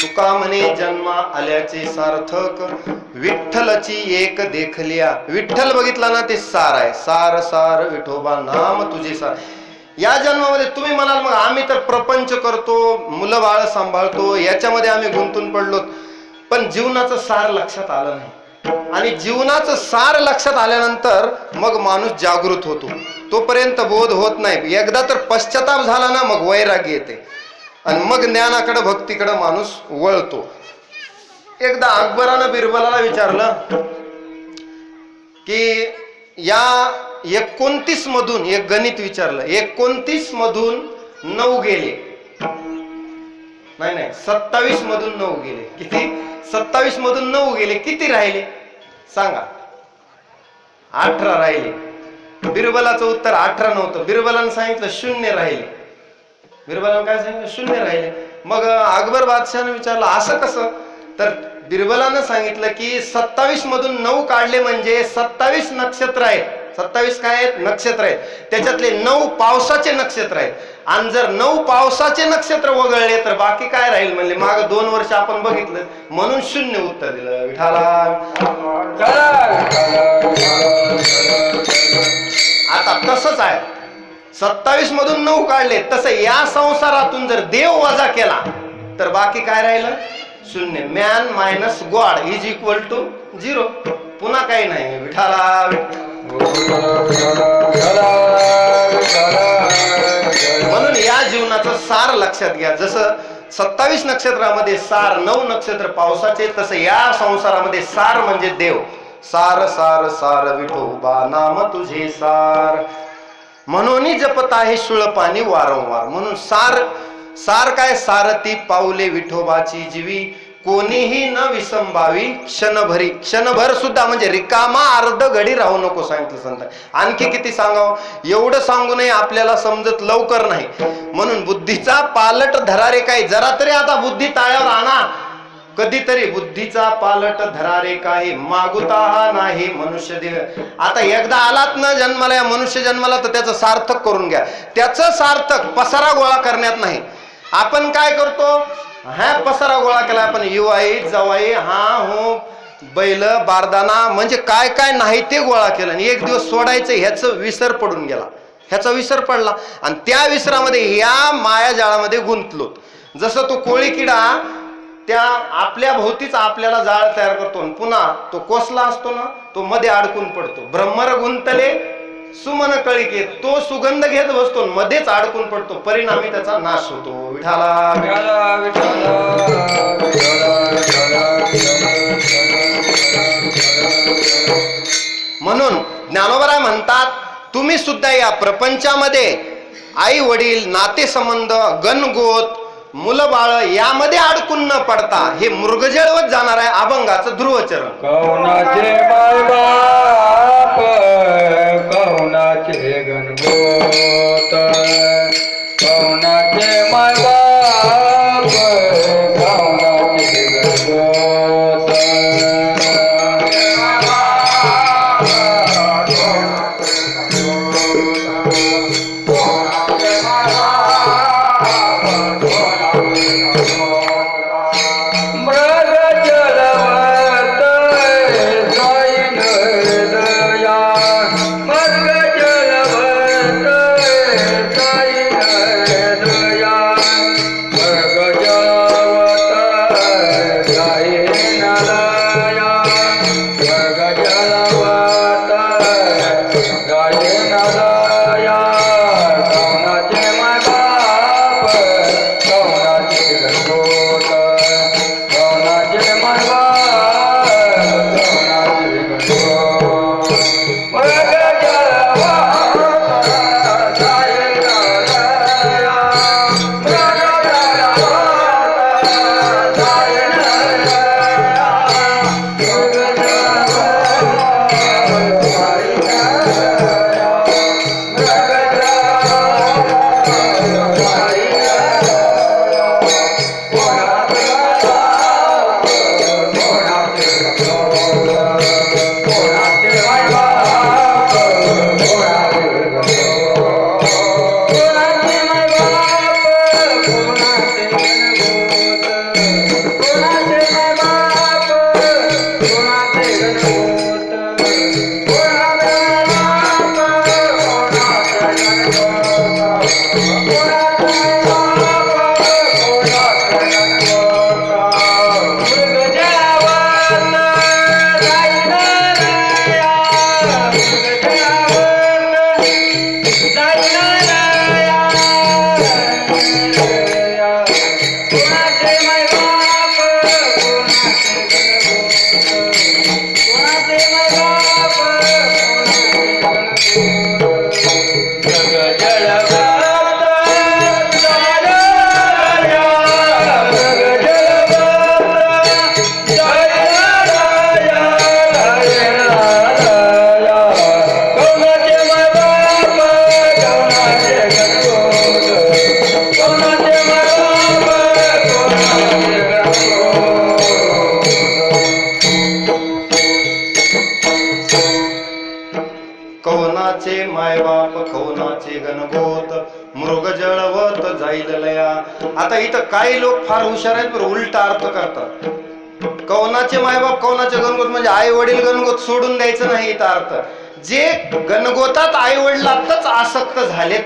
तुका म्हणे जन्मा आल्याचे सार्थक, विठ्ठलची एक देखलिया. विठ्ठल बघितला ना, ते सार आहे. सार सार विठोबा नाम तुझे सार. या जन्मामध्ये तुम्ही म्हणाल मग आम्ही तर प्रपंच करतो, मुलं बाळ सांभाळतो, याच्यामध्ये आम्ही गुंतून पडलो, पण जीवनाचं सार लक्षात आलं नाही. आणि जीवनाचं सार लक्षात आल्यानंतर मग माणूस जागृत होतो. तोपर्यंत बोध होत नाही. एकदा तर पश्चाताप झाला ना मग वैराग्य येते आणि मग ज्ञानाकडे भक्तीकडे माणूस वळतो. एकदा अकबरानं बिरबलाला विचारलं की या 29 मधून एक गणित विचारलं, 29 मधून 9 गेले, नाही 27 मधून 9 गेले, किती? 27 मधून 9 गेले, किती राहिले सांगा? 18 राहिले. बिरबलाचं उत्तर 18 नव्हतं. बिरबलानं सांगितलं 0 राहिले. बिरबलानं काय सांगितलं? 0 राहिले. मग अकबर बादशाहने विचारलं असं कसं? तर बिरबलानं सांगितलं की 27 मधून 9 काढले म्हणजे 27 नक्षत्र आहेत. 27 काय आहेत? नक्षत्र आहेत. त्याच्यातले 9 पावसाचे नक्षत्र आहेत. आणि जर 9 पावसाचे नक्षत्र वगळले तर बाकी काय राहील म्हणले? माग 2 वर्ष आपण बघितलं म्हणून 0 उत्तर दिलं. विठाला आता तसंच आहे. 27 मधून 9 काढले तसं या संसारातून जर देव वजा केला तर बाकी काय राहिलं? 0. Man minus god is equal to 0. पुन्हा काही नाही. विठाला म्हणून या जीवनाचं सार लक्षात घ्या. जसं 27 नक्षत्रामध्ये सार 9 नक्षत्र पावसाचे, तसं या संसारामध्ये सार म्हणजे देव. सार सार सार विठोबा नाम तुझे सार, म्हणून जपत आहे सुळपाणी वारंवार. म्हणून सार सार काय? सारथी पाऊले विठोबाची जीवी, कोणीही न विसंबावी क्षणभरी. क्षणभर सुद्धा म्हणजे रिकामा अर्ध घडी राहू नको सांगितलं संत. आणखी किती सांगावं? एवढं सांगूनही आपल्याला समजत लवकर नाही. म्हणून बुद्धीचा पालट धरारे काही, जरा तरी आता बुद्धी ताळ्यावर आणा. कधीतरी बुद्धीचा पालट धरारे काही, मागुता हा नाही मनुष्य देह. आता एकदा आलात ना जन्माला, या मनुष्य जन्माला, तर त्याचं सार्थक करून घ्या. त्याचं सार्थक पसारा गोळा करण्यात नाही. आपण काय करतो? हा पसारा गोळा केला आपण, युवाई जवाई हा हो बैल बारदाना म्हणजे काय काय नाही ते गोळा केलं आणि एक दिवस सोडायचं, ह्याचं विसर पडून गेला, ह्याचा विसर पडला आणि त्या विसरामध्ये या मायाजाळामध्ये गुंतलो. जसं तो कोळी किडा त्या आपल्या भोवतीच आपल्याला जाळ तयार करतो आणि पुन्हा तो कोसला असतो ना, तो मध्ये अडकून पडतो. भ्रमर गुंतले सुमन कळिके, तो सुगंध घेत बसतो मध्येच अडकून पडतो, परिणामी त्याचा नाश होतो. विठाला म्हणून ज्ञानोबराय म्हणतात, तुम्ही सुद्धा या प्रपंचामध्ये आई वडील नातेसंबंध गणगोत मुलं बाळ यामध्ये अडकून न पडता हे मृगजळवत जाणार आहे अभंगाचं ध्रुवचरण. कौनाचे माय बाप कौनाचे गणगोत, कौनाचे माय बाप कौनाचे गणगोत. माझे गणगोत मृग जळवत जाईल लया. आता इथं काही लोक फार हुशार आहेत, पण उलटा अर्थ करतात. कौनाचे मायबाप कौनाचे गणगोत म्हणजे आई वडील गणगोत सोडून द्यायचं नाही. इथं अर्थ जे गणगोतात आई वडिलातच आसक्त झालेत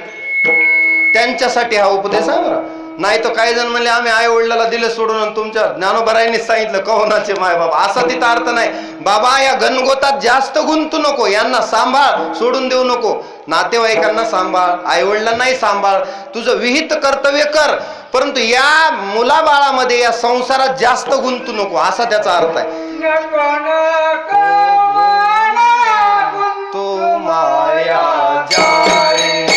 त्यांच्यासाठी हा उपदेश आहे बरं. नाही तर काही जण म्हणले आम्ही आई वडिलाला दिले सोडून आणि तुमच्या ज्ञानोबारायांनी सांगितलं कौनाचे मायबाप, असा तिथं अर्थ नाही. बाबा या गणगोतात जास्त गुंतू नको, यांना सांभाळ, सोडून देऊ नको. नातेवाईकांना सांभाळ, आई वडिलांनाही सांभाळ, तुझं विहित कर्तव्य कर, परंतु या मुलाबाळामध्ये या संसारात जास्त गुंतू नको, असा त्याचा अर्थ आहे. तो माया जाळे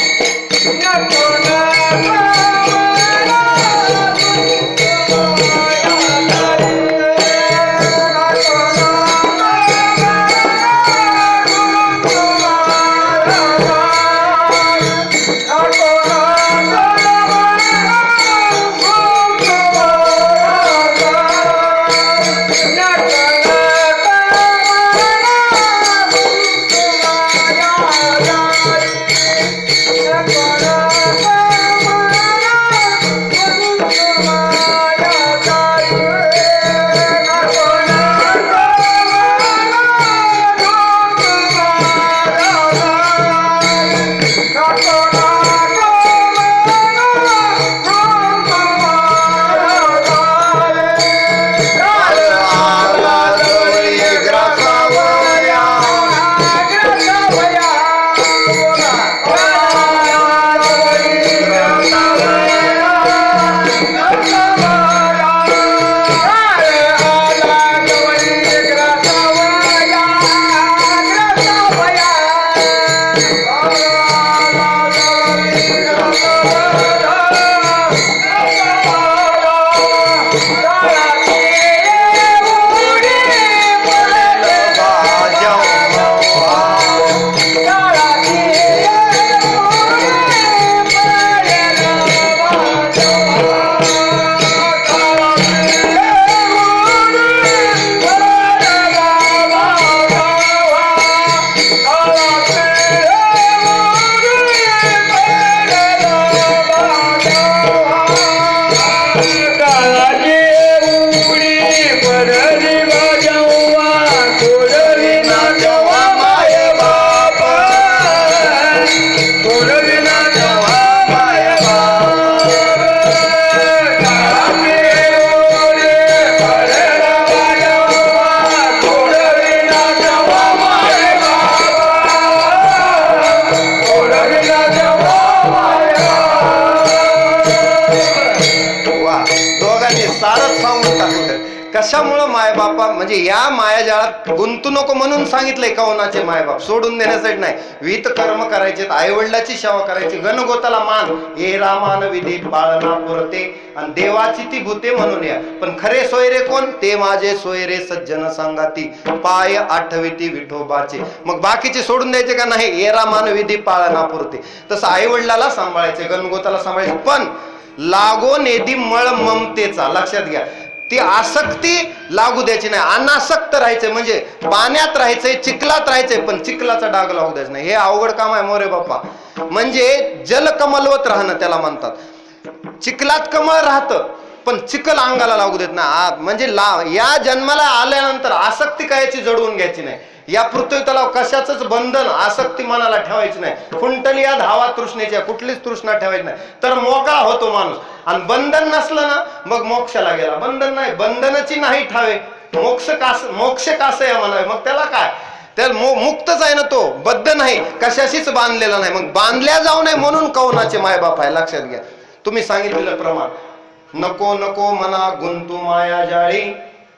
कशामुळं मायबापा म्हणजे या मायाजाळात गुंतू नको म्हणून सांगितलंय कौनाचे मायबाप, सोडून देण्यासाठी नाही. विहित कर्म करायचे, आई वडिलाची सेवा करायची, गणगोताला मान हे रामान विधी पाळना पुरते आणि देवाची ती भूते म्हणून या. पण खरे सोयरे कोण? ते माझे सोयरे सज्जन सांगाती पाय आठविती विठोबाचे. मग बाकीचे सोडून द्यायचे का नाही? हे रामान विधी पाळना पुरते. तसं आई वडिलाला सांभाळायचे, गणगोताला सांभाळायचे, पण लागो नेदी मळ ममतेचा. लक्षात घ्या, ती आसक्ती लागू द्यायची नाही. अनासक्त राहायचंय म्हणजे पाण्यात राहायचंय, चिखलात राहायचंय, पण चिखलाचा डाग लागू द्यायचा नाही. हे अवघड काम आहे मोरे बाप्पा. म्हणजे जल कमलवत राहणं त्याला म्हणतात. चिखलात कमळ राहतं पण चिखल अंगाला लागू देत नाही. म्हणजे या जन्माला आल्यानंतर आसक्ती कायची जडवून घ्यायची नाही. या पृथ्वी तलाव कशाच बंधन आसक्ती मनाला ठेवायची नाही. कुंटली या धावा तृष्णेच्या, कुठलीच तृष्णा ठेवायची नाही, तर मोकळा होतो माणूस. आणि बंधन नसलं ना मग मोक्षाला गेला. बंधन नाही, बंधनाची नाही ठावे, मोक्ष कास आहे म्हणावे. मग त्याला काय, त्याला मुक्तच आहे ना, तो बद्ध नाही, कशाशीच बांधलेला नाही. मग बांधल्या जाऊ नये म्हणून कौनाचे मायबाप आहे. लक्षात घ्या, तुम्ही सांगितलेलं प्रमाण. नको नको मना गुंतू माया जाळी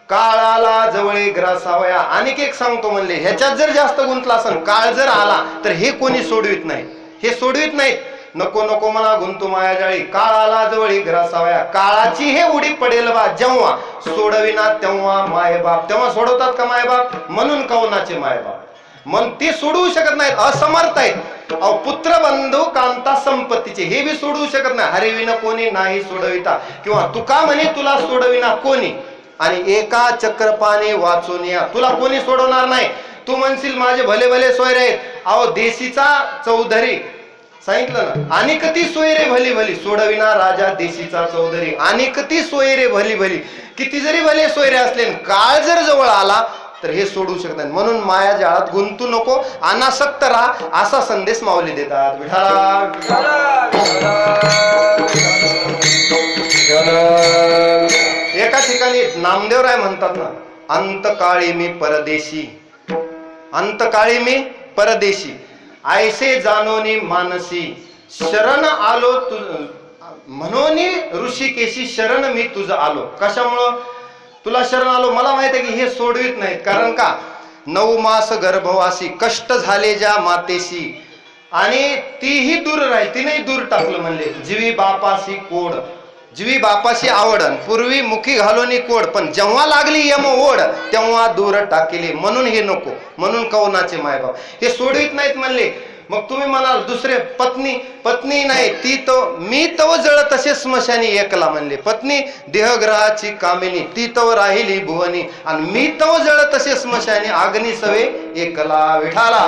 काळाला जवळे ग्रासावया. आणखी एक सांगतो म्हणले, ह्याच्यात जर जास्त गुंतला असेल, काळ जर आला तर हे कोणी सोडवित नाही, हे सोडवित नाहीत. नको नको म्हणा गुंतू माया जाळी काळाला जवळी ग्रासावया. काळाची हे उडी पडेल बा जेव्हा, सोडविना तेव्हा मायबाप. तेव्हा सोडवतात का मायबाप? म्हणून कौनाचे मायबाप मन ते सोडवू शकत नाहीत, असमर्थ आहेत. पुत्र बंधू कांता संपत्तीचे हे बी सोडवू शकत नाही. हरिविना कोणी नाही सोडविता, किंवा तुका म्हणे तुला सोडविना कोणी, आणि एका चक्रपाने वाचून या. तुला कोणी सोडवणार नाही. तू म्हणशील माझे भले भले सोयरे आहेत. अहो देशीचा चौधरी सांगितलं ना. आणि कती सोय रे भली भली सोडविना राजा देशीचा चौधरी. आणि कती सोय रे भली भली, किती जरी भले सोयरे असले, काळ जर जवळ आला तर हे सोडू शकत नाही. म्हणून माया जाळात गुंतू नको, अनासक्त राहा, असा संदेश माऊली देतात. विठाला एका ठिकाणी नामदेवराय म्हणतात ना, अंतकाळी मी परदेशी, अंतकाळी मी परदेशी, ऐसे जानोनी मानसी, शरण आलो तु म्हणून ऋषिकेशी शरण मी तुझं आलो. कशामुळं तुला शरण आलो? मला माहित आहे की हे सोडवित नाहीत. कारण का? 9 मास गर्भवासी कष्ट झाले ज्या मातेशी, आणि तीही दूर राहील, तिनेही दूर टाकलं म्हणले. जीवी बापाशी कोड, जीवी बापाशी आवडन, पूर्वी मुखी घालोनी कोड, पण जेव्हा लागली यम ओढ तेव्हा दूर टाकेले. म्हणून हे नको, म्हणून कवनाचे मायबाप हे सोडवित नाहीत म्हणले. मग तुम्ही म्हणाल दुसरे पत्नी, पत्नी नाही ती तो मी तव जळ तसे स्मशानी एकला म्हणले. पत्नी देहग्रहाची कामिनी, ती तव राहिली भुवनी, आणि मी तव जळ तसे स्मशानी अग्नी सवे एकला. विठाला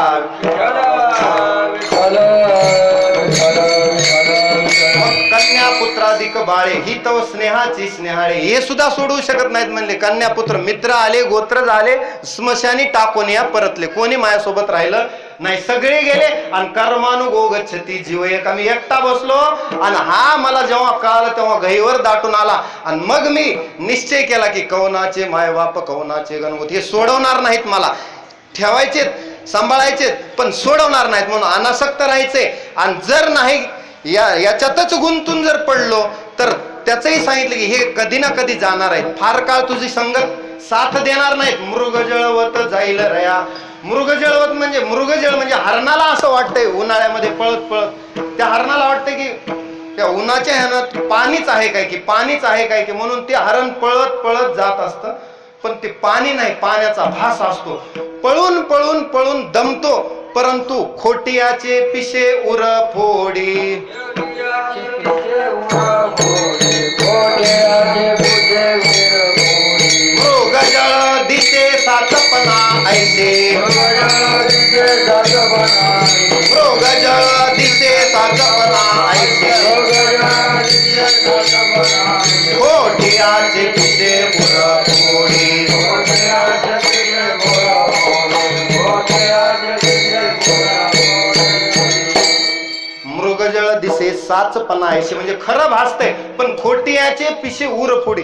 कन्या पुत्राधिक बाळे, ही तव स्नेहाची स्नेहाळे, हे सुद्धा सोडवू शकत नाहीत म्हणले. कन्या पुत्र मित्र आले, गोत्र झाले, स्मशानी टाकून या परतले, कोणी माझ्यासोबत राहिलं नाही, सगळे गेले. आणि कर्मानुगो गच्छती जीव एक. आम्ही एकटा बसलो, आणि हा मला जेव्हा कळालं तेव्हा गहीवर दाटून आला, आणि मग मी निश्चय केला की कवनाचे मायबाप कवनाचे गणगोत हे सोडवणार नाहीत, मला ठेवायचेत सांभाळायचेत पण सोडवणार नाहीत, म्हणून अनासक्त राहायचे. आणि जर नाही याच्यातच गुंतून जर पडलो तर त्याचंही सांगितलं की हे कधी ना कधी जाणार आहेत, फार काळ तुझी संगत साथ देणार नाहीत. मृगजळवत जाईल रया. मृगजळवत म्हणजे मृगजळ म्हणजे हरणाला असं वाटतंय उन्हाळ्यामध्ये पळत पळत, त्या हरणाला वाटतंय की त्या उन्हाच्या ह्यानं पाणीच आहे काय की, पाणीच आहे काय की, म्हणून ते हरण पळत पळत जात असतं. पण ते पाणी नाही, पाण्याचा भास असतो. पळून पळून पळून दमतो, परंतु खोटियाचे पिशे उर फोडी. मृगजळ दिसे सातपणा ऐसे, मृगजळ दिसे सातपणा ऐसे, खोटियाचे पिशे उर फोडी. मृगजळ दिसे साचपणा ऐसे म्हणजे खरं भासतंय, पण खोटियाचे पिशे उर फोडी.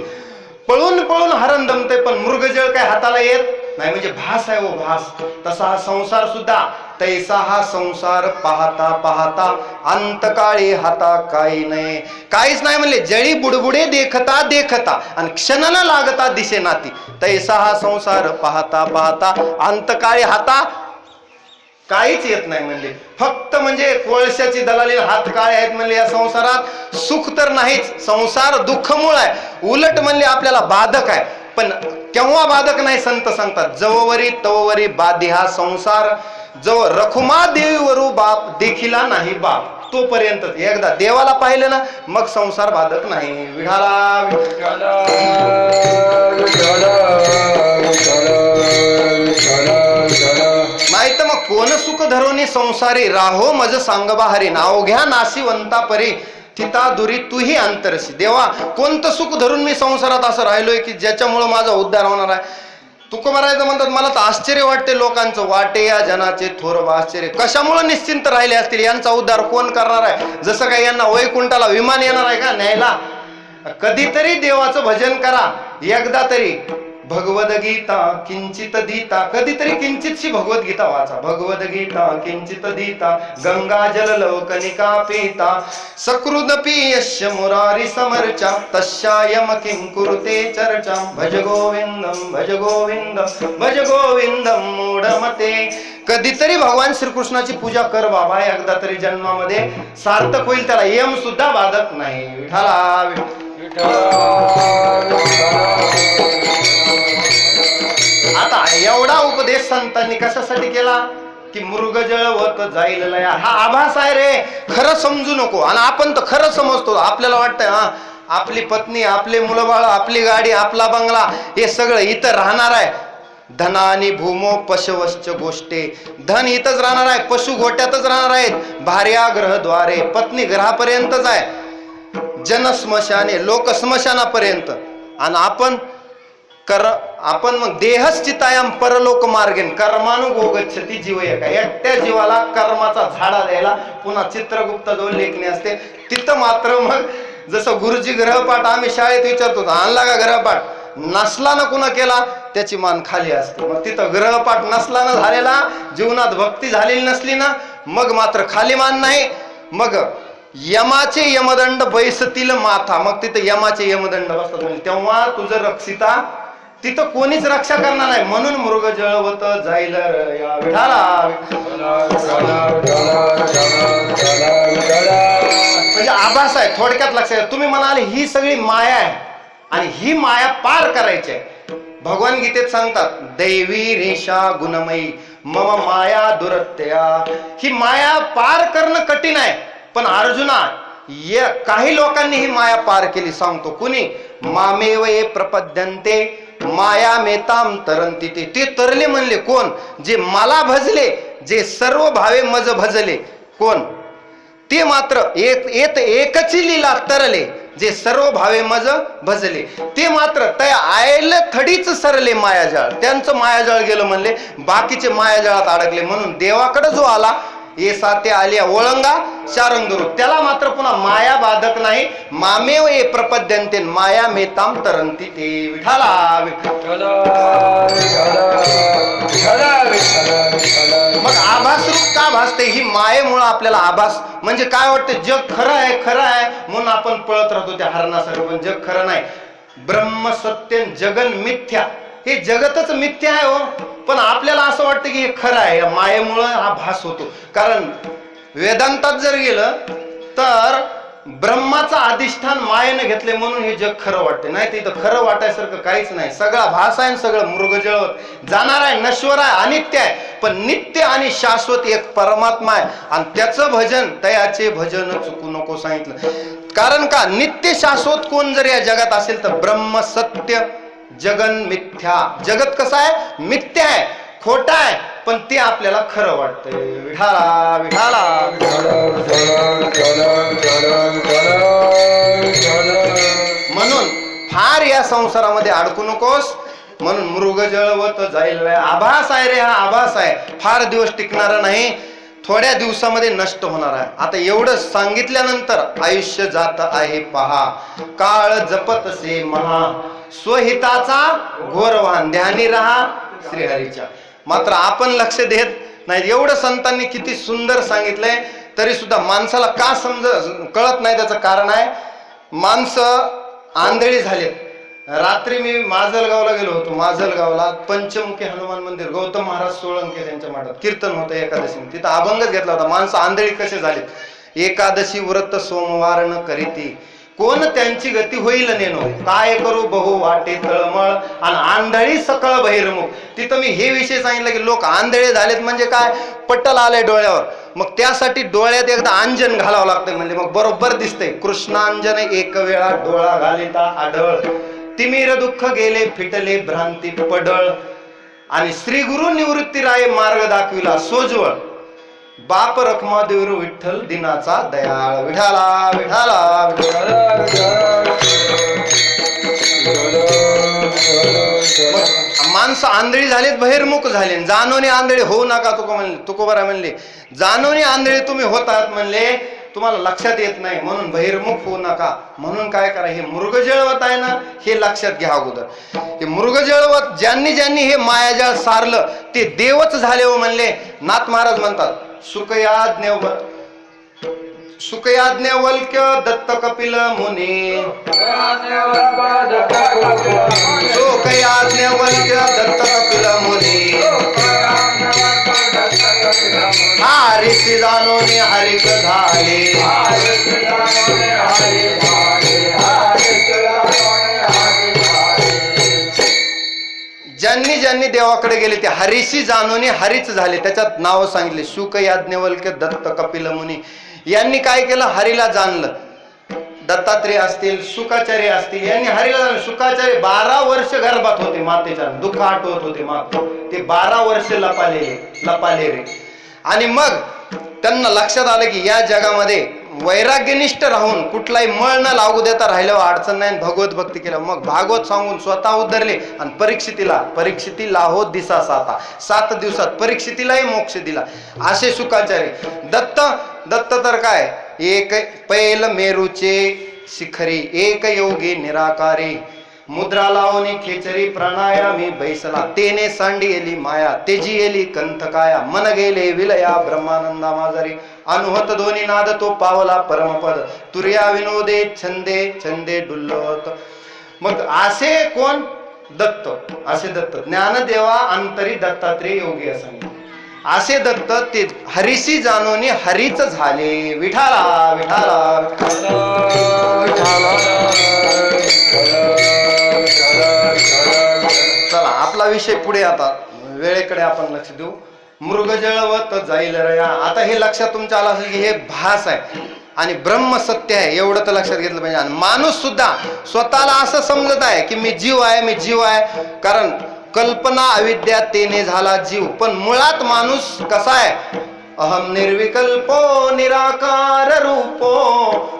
पळून पळून हरण दमतंय, पण मृगजळ काय हाताला येत नाही, म्हणजे भास आहे वो भास. तसा हा संसार सुद्धा, तैसा हा संसार पाहता पाहता अंतकाळी हाता काही नाही, काहीच नाही म्हणले. जळी बुडबुडे देखता देखता आणि क्षणाला लागता दिसे नाती, तैसा हा संसार पाहता पाहता अंतकाळी हाता काहीच येत नाही म्हणले. फक्त म्हणजे कोळशाची दलाली हात काळे आहेत म्हणले. या संसारात सुख तर नाहीच, संसार दुःखमूळ आहे, उलट म्हणले आपल्याला बाधक आहे. पण केव्हा बाधक नाही संत सांगतात, जववरी तववरी बाधी हा संसार, जव रखुमा देवीवरू बाप देखिला नाही बाप, तोपर्यंत. एकदा देवाला पाहिलं ना मग संसार बाधक नाही. विठाला माहित मग कोण सुख धरोनी संसारी, राहो मज सांगबा हरी, नावघ्या नाशिवंता परी, थिता दुरी तूही अंतरशी. देवा कोणतं सुख धरून मी संसारात असं राहिलोय की ज्याच्यामुळं माझा उद्धार होणार आहे. तुकोबारायचं म्हणतात मला तर आश्चर्य वाटते लोकांचं, वाटे या जनाचे थोर आश्चर्य, कशामुळे निश्चिंत राहिले असतील, यांचा उद्धार कोण करणार आहे. जसं काय यांना वैकुंठाला विमान येणार आहे का न्यायला. कधीतरी देवाचं भजन करा, एकदा तरी भगवद्गीता किंचित दीता, कधीतरी किंचितशी भगवद्गीता वाचा. भगवद्गीता किंचित दीता, गंगा जल लवकनिका पीता, सकृदपि यस्य मुरारी समर्चा, तस्यायम किं कुरुते चर्चा. भज गोविंदम भज गोविंदम भज गोविंदम मूढमते. कधीतरी भगवान श्रीकृष्णाची पूजा कर बाबा, एकदा तरी जन्मामध्ये सार्थक होईल, त्याला यम सुद्धा बाधक नाही. विठाला आता एवढा उपदेश संतांनी कशासाठी केला की मृगजळवत जाईल लया. हा आभास आहे रे, खरं समजू नको. आणि आपण तर खरं समजतो, आपल्याला वाटतंय हा आपली पत्नी, आपले मुलं बाळ, आपली गाडी, आपला बंगला, हे सगळं इथं राहणार आहे. धनानी भूमो पशवश्च गोष्टे. धन इथंच राहणार आहे, पशु गोट्यातच राहणार आहेत, भार्या ग्रहद्वारे, पत्नी ग्रहापर्यंतच आहे, जन स्मशाने, लोक स्मशानापर्यंत. आणि आपण मग देहच चितायाम परलोक मार्गेन कर्मानुगो गच्छति जीव एका. एकट्या जीवाला कर्माचा झाडा द्यायला पुन्हा चित्रगुप्ताजवळ लेखणी असते. तिथं मात्र मग जसं गुरुजी ग्रहपाठ आम्ही शाळेत विचारतो, आणला का ग्रहपाठ, नसला ना कुणा केला त्याची मान खाली असते. मग तिथं ग्रहपाठ नसला ना झालेला, जीवनात भक्ती झालेली नसली ना, मग मात्र खाली मान नाही. मग यमाचे यमदंड बैसतील माथा, मग तिथं यमाचे यमदंड बसतात. म्हणजे तेव्हा तुझं रक्षिता तिथं कोणीच रक्षा करणार नाही. म्हणून मृग जळवत जाईल या विठाला. म्हणजे आभास आहे, थोडक्यात लक्षात. तुम्ही म्हणाले ही सगळी माया आहे आणि ही माया पार करायची आहे. भगवान गीतेत सांगतात, दैवी रेषा गुणमयी मम माया दुरत्या. ही माया पार करणं कठीण आहे, पण अर्जुना काही लोकांनी ही माया पार केली. सांगतो कुणी, मामेव ये प्रपद्यन्ते माया मेताम तरंती. ते तरले म्हणले कोण, जे मला भजले, जे सर्व भावे मज भजले. कोण ते मात्र एकची लीला तरले, जे सर्व भावे मज भजले. ते मात्र तया आयल थडीच सरले मायाजाळ. त्यांचं मायाजाळ गेलं म्हणले, बाकीचे मायाजाळात अडकले. म्हणून देवाकडे जो आला ये साते आलिया ओळंगा शारंगरू, त्याला मात्र पुन्हा माया बाधक नाही. मामेव ये प्रपद्यन्ते माया मेताम तरंती ते. विठाला. मग आभास रूप का भासते, ही मायेमुळे आपल्याला आभास. म्हणजे काय वाटतं, जग खरं आहे, खरं आहे म्हणून आपण पळत राहतो त्या हरणासारखं. पण जग खरं नाही. ब्रह्म सत्य जगन मिथ्या, हे जगतच मिथ्या आहे हो. पण आपल्याला असं वाटतं की हे खरं आहे. या मायेमुळे हा भास होतो. कारण वेदांतात जर गेलं तर ब्रह्माचं अधिष्ठान मायेने घेतले म्हणून हे जग खरं वाटते. नाही तर इथं खरं वाटायसारखं काहीच नाही. सगळा भास आहे, सगळं मृगजळ जाणार आहे, नश्वर आहे, अनित्य आहे. पण नित्य आणि शाश्वत एक परमात्मा आहे आणि त्याचं भजन, तयाचे भजन चुकू नको सांगितलं. कारण का, नित्य शाश्वत कोण जर या जगात असेल तर ब्रह्म सत्य जगन मिथ्या. जगत कसं आहे, मिथ्या आहे, खोटा आहे, पण ते आपल्याला खरं वाटतंय. विठाला विठाला. म्हणून फार या संसारामध्ये अडकू नकोस. म्हणून मृग जळवत जाईल. आभास आहे रे, हा आभास आहे, फार दिवस टिकणारा नाही, थोड्या दिवसामध्ये नष्ट होणार आहे. आता एवढं सांगितल्यानंतर आयुष्य जात आहे पहा, काळ जपतसे महा स्वहिताचा घोरवान, ध्यानी राहा श्रीहरीच्या. मात्र आपण लक्ष देत नाही. एवढं संतांनी किती सुंदर सांगितलंय, तरी सुद्धा माणसाला का कळत नाही. त्याचं कारण आहे, माणसं आंधळी झालेत. रात्री मी माजलगावला गेलो होतो. माजलगावला पंचमुखी हनुमान मंदिर, गौतम महाराज सोळंके त्यांच्या मठात कीर्तन होतं एकादशी. तिथं अभंगच घेतला होता. माणसं आंधळी कसे झालेत. एकादशी व्रत सोमवार न करीती, कोण त्यांची गती होईल नेनो. काय करू बहु वाटे तळमळ आणि आंधळी सकळ बहिर्मुख. तिथं मी हे विषय सांगितलं की लोक आंधळे झालेत म्हणजे काय, पट्टल आलंय डोळ्यावर. मग त्यासाठी डोळ्यात एकदा अंजन घालावं लागतं. म्हणजे मग बरोबर दिसतंय. कृष्णांजन एक वेळा डोळा घालिता आढळ, तिमिर दुःख गेले फिटले भ्रांती पडळ. आणि श्री गुरु निवृत्ती राय मार्ग दाखविला सोजवळ, बाप रखमादेव विठ्ठल दिनाचा दयाळ. विठाला विठाला. माणसं आंधळी झालीत, बहिर्मुख झाले. जाणून आंधळे होऊ नका. तुकोबाराय म्हणले, जाणून आंधळे तुम्ही होतात म्हणले, तुम्हाला लक्षात येत नाही म्हणून बहिर्मुख होऊ नका. म्हणून काय करा, हे मृग जळवत आहे ना, हे लक्षात घ्या अगोदर. हे मृग जळवत ज्यांनी ज्यांनी हे मायाजाळ सारलं ते देवच झाले हो म्हणले. नाथ महाराज म्हणतात, सुखयाज्ञवल्क्य दत्त कपिल मुनी, सुखयाज्ञवल्क्य दत्त कपिल मुनी, हरिसी जाणोनी हरिक झाले. ज्यांनी ज्यांनी देवाकडे गेले ते हरिशी जाणून हरीच झाले. त्याच्यात नाव सांगितले, शुक याज्ञवल्क्य दत्त कपिल मुनी. यांनी काय केलं, हरीला जाणलं. दत्तात्रेय असतील, शुकाचार्य असतील, यांनी हरीला शुकाचार्य 12 वर्ष गर्भात होते, मातेच्या दुःख आठवत होते माते, ते 12 वर्ष लपाले रे. आणि मग त्यांना लक्षात आलं की या जगामध्ये वैराग्यनिष्ठ राहून कुठलाही मळ न लागू देता राहिल्यावर अडचण नाही. भगवत भक्ती केलं, मग भागवत सांगून स्वतः उद्धरले आणि परीक्षितीला हो दिसा 7 दिवसात परीक्षितीलाही मोक्ष दिला. असे शुकाचार्य. दत्त तर काय, एक पैल मेरूचे शिखरी, एक योगी निराकारी, मुद्रा लावणी खेचरी प्राणायामी बैसला, तेने सांडी येली माया, तेजी येली कंथ काया, मन गेले विलया ब्रह्मानंदा माझरी, अनुहत दोन्ही नाद तो पावला परमपद, तुर्या विनोदे छंदे डुल्लत. मग असे कोण? दत्त. असे दत्त ज्ञानदेवा अंतरी दत्तात्रेय योगी असं असे दत्त ते हरीशी जाणून हरीच झाले. विठाला विठाला चला आपला विषय पुढे, आता वेळेकडे आपण लक्ष देऊ. मृग जळवत जाईल रया. आता हे लक्षात तुमच्या आलं असेल की हे भास आहे आणि ब्रह्म सत्य आहे, एवढं तर लक्षात घेतलं पाहिजे. आणि माणूस सुद्धा स्वतःला असं समजत आहे की मी जीव आहे, कारण कल्पना अविद्या तेने झाला जीव. पण मुळात माणूस कसा आहे? अहम निर्विकल्पो निराकार रूपो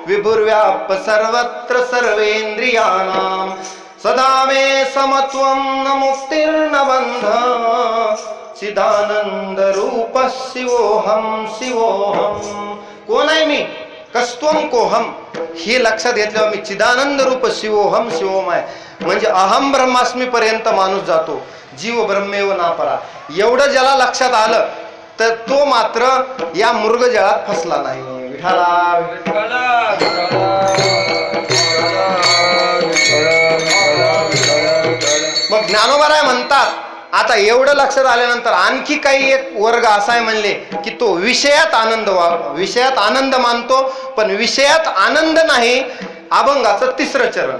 विभुर्व्याप सर्वत्र सर्वेंद्रियाणाम सदा मे समत्वं न मुक्तिर्न बंध चिदानंद रूप शिवोहम. कोण आहे मी? कस्त्वम कोहम. हे लक्षात घेतल्यावर मी चिदानंद रूप शिवोहम आहे. म्हणजे अहम ब्रह्मास्मी पर्यंत माणूस जातो, जीव ब्रह्मेव नापरा. एवढं ज्याला लक्षात आलं तर तो मात्र या मृगजळात फसला नाही. विठाला मग ज्ञानोबा म्हणतात, आता एवढं लक्षात आल्यानंतर आणखी काही एक वर्ग असा आहे म्हणले की तो विषयात आनंद मानतो, पण विषयात आनंद नाही. अभंगाचं 3रं चरण.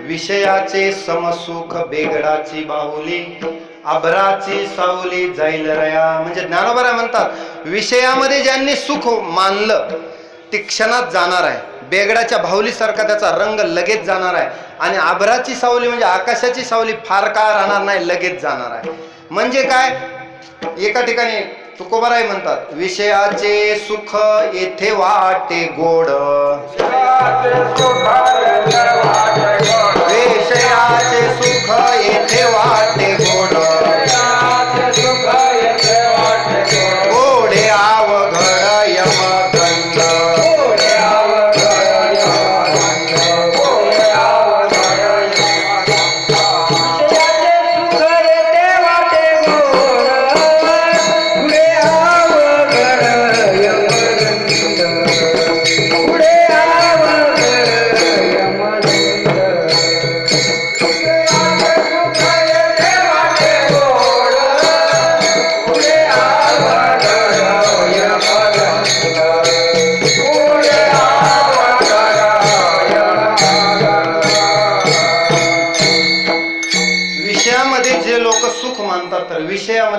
विषयाचे समसुख बेगडाची बाहुली, अभराची सावली जाईल रया. म्हणजे ज्ञानोबा म्हणतात विषयामध्ये ज्यांनी सुख मानलं ते क्षणात जाणार आहे. बेगडाच्या बाहुलीसारखा त्याचा रंग लगेच जाणार आहे. आणि अभराची सावली म्हणजे आकाशाची सावली फार काळ राहणार नाही, लगेच जाणार आहे. म्हणजे काय? एका ठिकाणी तुकोबाराय म्हणतात विषयाचे सुख येथे वाटे गोड, विषयाचे सुख येथे वाटे गोड, गोडे अवघड यमगंड,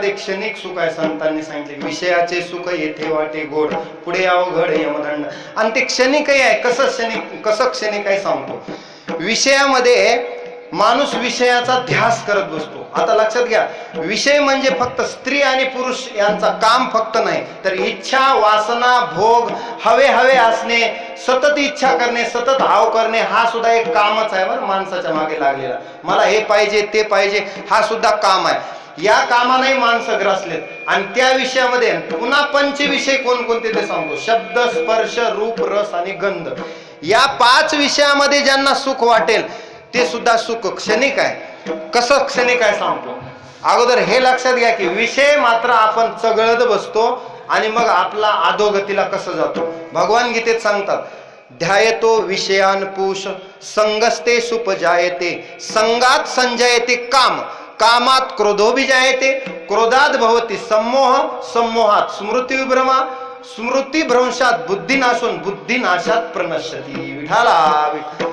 विषयाचे क्षणिक सुख आहे. संतांनी सांगितले विषयाचे सुख येथे वाटे गोड, पुढे अवघड यमदंड. आणि ते क्षणिकही आहे. कसं क्षणिक आहे सांगतो. विषयामध्ये माणूस विषयाचा ध्यास करत बसतो. आता लक्षात घ्या, विषय म्हणजे फक्त स्त्री आणि पुरुष यांचा काम फक्त नाही, तर इच्छा, वासना, भोग, हवे हवे असणे, सतत इच्छा करणे, सतत हाव करणे, हा सुद्धा एक कामच आहे बरं माणसाच्या मागे लागलेला. मला हे पाहिजे ते पाहिजे, हा सुद्धा काम आहे. या कामाने माणसं ग्रासलेत. आणि त्या विषयामध्ये पुन्हा पंचविषय कोणकोणते ते सांगतो. शब्द, स्पर्श, रूप, रस आणि गंध. या 5 विषयामध्ये ज्यांना सुख वाटेल ते सुद्धा सुख क्षणिक आहे. कसं क्षणिक आहे सांगतो. अगोदर हे लक्षात घ्या की विषय मात्र आपण चगळत बसतो आणि मग आपला अधोगतीला कसं जातो. भगवान गीतेत सांगतात, ध्यायतो विषयान पुष संगस्ते सुपजायते, संगात संजयते काम, कामात क्रोधोभिजायते, क्रोधात भवती सम्मोह, सम्मोहात स्मृतिविभ्रमा, स्मृतिभ्रंशात बुद्धिनाशून, बुद्धिनाशात प्रणश्यती. विठाला विठ्ठल.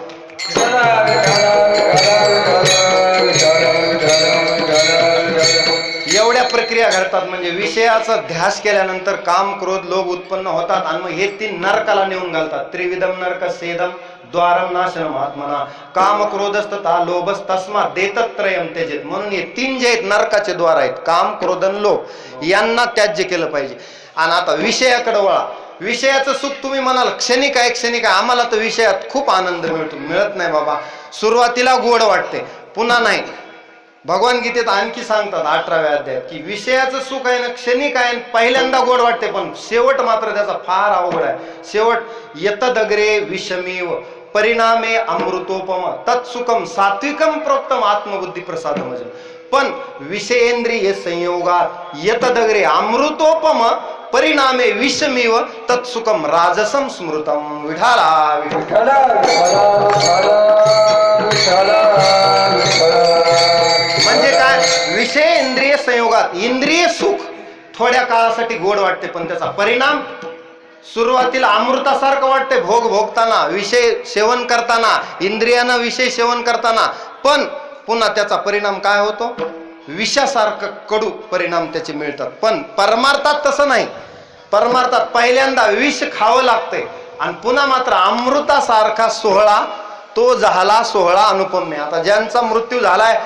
एवढ्या प्रक्रिया घडतात. म्हणजे विषयाचा ध्यास केल्यानंतर काम, क्रोध, लोभ उत्पन्न होतात आणि मग हे 3 नरकाला नेऊन घालतात. त्रिविधम नरक सेदम द्वारम नाशनम आत्मना, काम क्रोधस्तथा लोभस्तस्मात् देतत्रयम त्यजेत. म्हणून हे 3 जे आहेत नरकाचे द्वार आहेत, काम, क्रोध आणि लोभ, यांना त्याज्य केलं पाहिजे. आणि आता विषयाकडे वळा. विषयाचं सुख तुम्ही म्हणाल क्षणिक आहे, क्षणिक आहे. आम्हाला तर विषयात खूप आनंद मिळतो. मिळत नाही बाबा. सुरुवातीला गोड वाटते, पुन्हा नाही. भगवान गीतेत आणखी सांगतात 18व्या अध्यायात की विषयाचं सुख आहे ना क्षणिक आहे, पहिल्यांदा गोड वाटते, पण शेवट मात्र त्याचा फार अवघड आहे. शेवट यतदग्रे विषमीव परिणामे अमृतोपम तत्सुखम सात्विकम प्रोक्तम आत्मबुद्धी प्रसादमज. पण विषयेंद्रिय संयोगात यतदग्रे अमृतोपम परिणामे विषमीव तत्सुखम राजसम स्मृतम. विठाला विठ्ठल. म्हणजे काय, विषय इंद्रिय संयोगात इंद्रिय सुख थोड्या काळासाठी गोड वाटते, पण त्याचा परिणाम सुरुवातीला अमृतासारखं वाटते भोग भोगताना, विषय सेवन करताना, इंद्रियानं विषय सेवन करताना, पण पुन्हा त्याचा परिणाम काय होतो, विषासारखं कडू परिणाम त्याचे मिळतात. पण परमार्थात तसं नाही. परमार्थात पहिल्यांदा विष खावं लागतंय आणि पुन्हा मात्र अमृतासारखा सोहळा तो झाला सोहळा अनुपम्य. आता ज्यांचा मृत्यू झालाय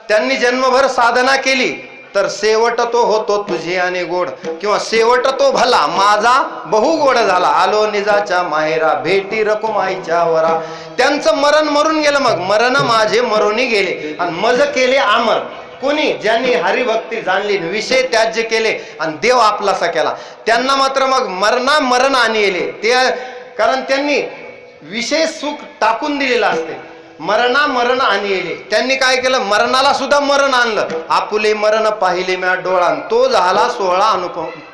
त्यांनी जन्मभर साधना केली तर शेवट तो होतो तुझे आणि गोड, किंवा शेवट तो भला माझा बहु गोड झाला, आलो निजाच्या माहेरा भेटी रकुमाईच्या वरा. त्यांचं मरण मरून गेलं, मग मरण माझे मरुनी गेले आणि मज केले अमर. कोणी ज्यांनी हरिभक्ती जाणली, विषय त्याज्य केले आणि देव आपलासा केला, त्यांना मात्र मग मरण आणि येले. ते कारण त्यांनी विषय सुख टाकून दिलेलं असते. मरण आणि येले. त्यांनी काय केलं, मरणाला सुद्धा मरण आणलं. आपुले मरण पाहिले म्या डोळान, तो झाला सोहळा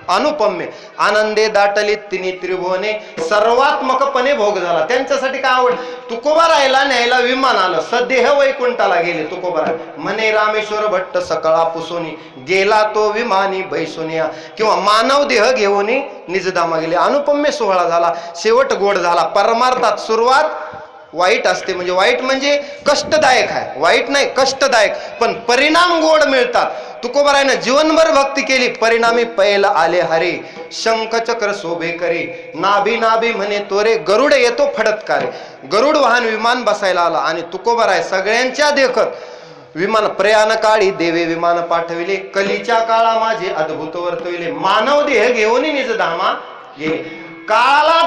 अनुपम्य. आनंदे दाटली तिन्ही त्रिभुवने, सर्वात्मकपणे भोग झाला. त्यांच्यासाठी काय आवड, तुकोबा राहिला न्यायला विमान आलं, सदेह वैकुंठाला गेले तुकोबा म्हणे रामेश्वर भट्ट सकाळा पुसोनी, गेला तो विमानी बैसोनिया, किंवा मानव देह घेऊन निजधामा गेले. अनुपम्य सोहळा झाला, शेवट गोड झाला. परमार्थात सुरुवात वाईट असते, म्हणजे वाईट म्हणजे कष्टदायक आहे, वाईट नाही कष्टदायक, पण परिणाम गोड मिळतात. तुकोबारायनं जीवनभर भक्ती केली, परिणामी पैल आले हरे, शंखचक्र शोभे करे, नाभी नाभी म्हणे तोरे, गरुड येतो फडतकारे. गरुड वाहन विमान बसायला आला आणि तुकोबाराय सगळ्यांच्या देखत विमान प्रयाण काळी देवे विमान पाठविले, कलीच्या काळा माझे अद्भुत वर्तविले, मानव देह घेऊन निज धामा गेले. काळाला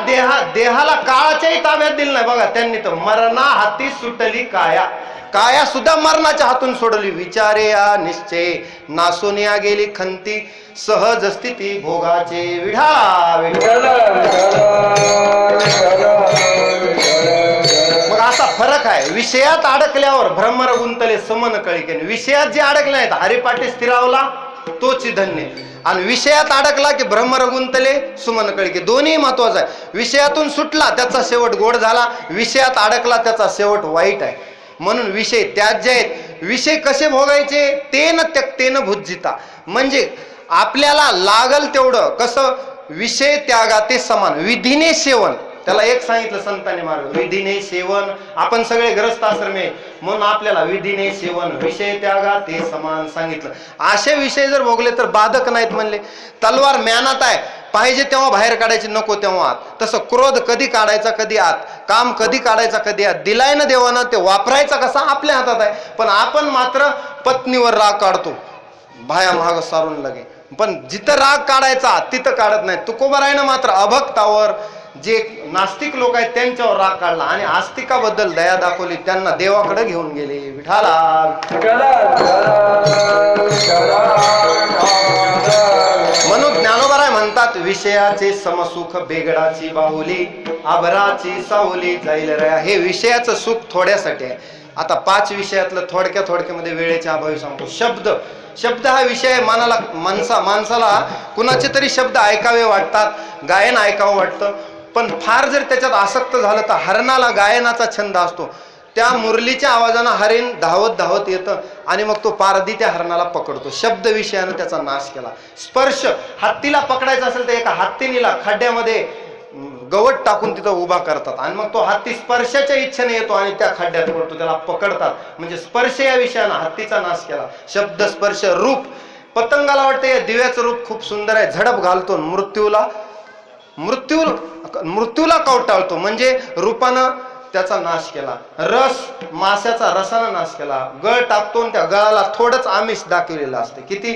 देहाला काळाच्याही ताब्यात दिलं नाही बघा त्यांनी, तर मरणा हाती सुटली काया, काया सुद्धा मरणाच्या हातून सोडली. विचारे या निश्चय नासोनिया गेली खंती, सहज स्थिती भोगाचे. विढा मग असा फरक आहे. विषयात अडकल्यावर भ्रमर गुंतले समन कळिकेने, विषयात जे अडकले आहेत हरिपाठी स्थिरावला तोच धन्य, आणि विषयात अडकला की भ्रमर गुंतले सुमन कळके. दोन्ही महत्वाचं आहे. विषयातून सुटला त्याचा शेवट गोड झाला, विषयात अडकला त्याचा शेवट वाईट आहे. म्हणून विषय त्याज्य आहेत. विषय कसे भोगायचे, तेन त्यक्तेन भुज्जिता, म्हणजे आपल्याला लागल तेवढं. कसं, विषय त्यागाते समान, विधीने सेवन. त्याला एक सांगितलं संतांनी मार्ग, विधीने सेवन. आपण सगळे ग्रस्त आश्रमे म्हणून आपल्याला विधीने सेवन विषय त्यागा ते समान सांगितलं. असे विषय जर भोगले तर बाधक नाहीत म्हणले. तलवार म्यानात आहे, पाहिजे तेव्हा बाहेर काढायची, नको तेव्हा आत. तसं क्रोध कधी काढायचा कधी आत, काम कधी काढायचा कधी आत. दिलाय ना देवानं, ते वापरायचा कसा आपल्या हातात आहे. पण आपण मात्र पत्नीवर राग काढतो भाया महाग सारून लगे. पण जिथं राग काढायचा तिथं काढत नाही. तुकोबारायनं मात्र अभक्तावर, जे नास्तिक लोक आहेत त्यांच्यावर राग काढला आणि आस्तिकाबद्दल दया दाखवली, त्यांना देवाकडे घेऊन गेले. विठाला म्हणून ज्ञानोबाराय म्हणतात, विषयाचे समसुख बेगडाची बाहुली, आभराची सावली जाईल रया. हे विषयाचं सुख थोड्यासाठी आहे. आता 5 विषयातलं थोडक्यामध्ये वेळेच्या अभावी सांगतो. शब्द हा विषय मनाला माणसाला कुणाचे तरी शब्द ऐकावे वाटतात, गायन ऐकावं वाटतं. पण फार जर त्याच्यात आसक्त झालं तर हरणाला गायनाचा छंद असतो. त्या मुरलीच्या आवाजानं हरिण धावत धावत येतं आणि मग तो पारधी त्या हरणाला पकडतो. शब्द विषयानं त्याचा नाश केला. स्पर्श, हत्तीला पकडायचा असेल तर एका हत्तीनीला खड्ड्यामध्ये गवत टाकून तिथं उभा करतात आणि मग तो हत्ती स्पर्शाच्या इच्छेने येतो आणि त्या खड्ड्यात पडतो, त्याला पकडतात. म्हणजे स्पर्श या विषयानं हत्तीचा नाश केला. शब्द, स्पर्श, रूप. पतंगाला वाटतं दिव्याचं रूप खूप सुंदर आहे, झडप घालतो, मृत्यूला कवटाळतो, म्हणजे रूपानं त्याचा नाश केला. रस, माशाचा रसानं नाश केला. गळ टाकतो आणि त्या गळाला थोडंच आमिष दाखवलेलं असते. किती?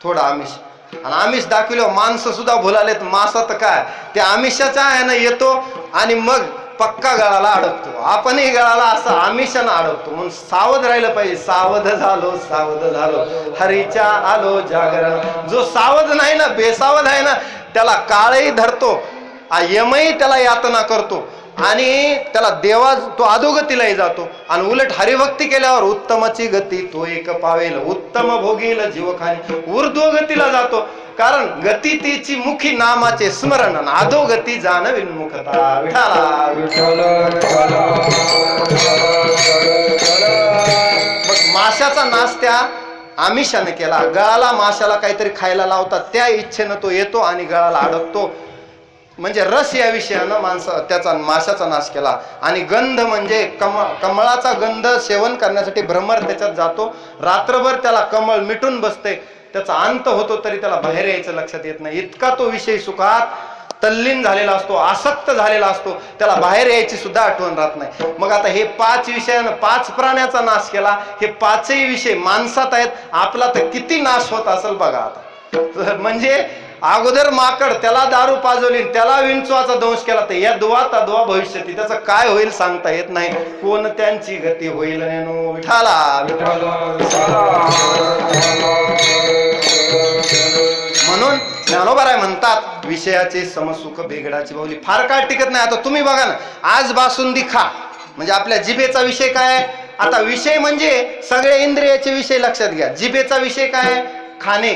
थोडं आमिष. आणि आमिष दाखवल्यावर माणसं सुद्धा भुलालेत. मासा तर काय, त्या आमिषाच्या ह्यानं येतो आणि मग पक्का गळाला अडकतो. आपणही गळाला असं आमिषानं अडकतो. म्हणून सावध राहिलं पाहिजे. सावध झालो हरीच्या आलो जागरण. जो सावध नाही ना, बेसावध आहे ना, त्याला काळही धरतो, यमही त्याला यातना करतो आणि त्याला देवा तो अधोगतीलाही जातो. आणि उलट हरिभक्ती केल्यावर उत्तमाची गती तो एक पावेल, उत्तम भोगील जीवखानी, ऊर्ध्वगतीला जातो. कारण गती तिची मुखी नामाचे स्मरण, अधोगती जाण विन्मुखता. विठाला मग माशाचा नाश त्या आमिषाने केला. गळाला माशाला काहीतरी खायला लावतात, त्या इच्छेनं तो येतो आणि गळाला अडकतो. म्हणजे रस या विषयानं त्याचा माशाचा नाश केला. आणि गंध म्हणजे कमळाचा गंध सेवन करण्यासाठी भ्रमर त्याच्यात जातो. रात्रभर त्याला कमळ मिटून बसते, त्याचा अंत होतो तरी त्याला बाहेर यायचं लक्षात येत नाही. इतका तो विषय सुखात तल्लीन झालेला असतो, आसक्त झालेला असतो, त्याला बाहेर यायची सुद्धा आठवण राहत नाही. मग आता हे 5 विषयानं 5 प्राण्याचा नाश केला. हे 5ही विषय माणसात आहेत. आपला तर किती नाश होत असेल बघा आता. म्हणजे अगोदर माकड, त्याला दारू पाजवली, त्याला विंचवाचा दंश केला, तर या दुवा तद्वा भविष्यती, त्याचं काय होईल सांगता येत नाही. कोण त्यांची गती होईल नेनो. विठाला म्हणून ज्ञानोबाराय म्हणतात, विषयाचे समसुख बेगडाची बाहुली. फार काळ टिकत नाही. आता तुम्ही बघा ना, आज बासुंदी खा म्हणजे आपल्या जिभेचा विषय काय आहे. आता विषय म्हणजे सगळे इंद्रियाचे विषय लक्षात घ्या. जिभेचा विषय काय आहे? खाणे,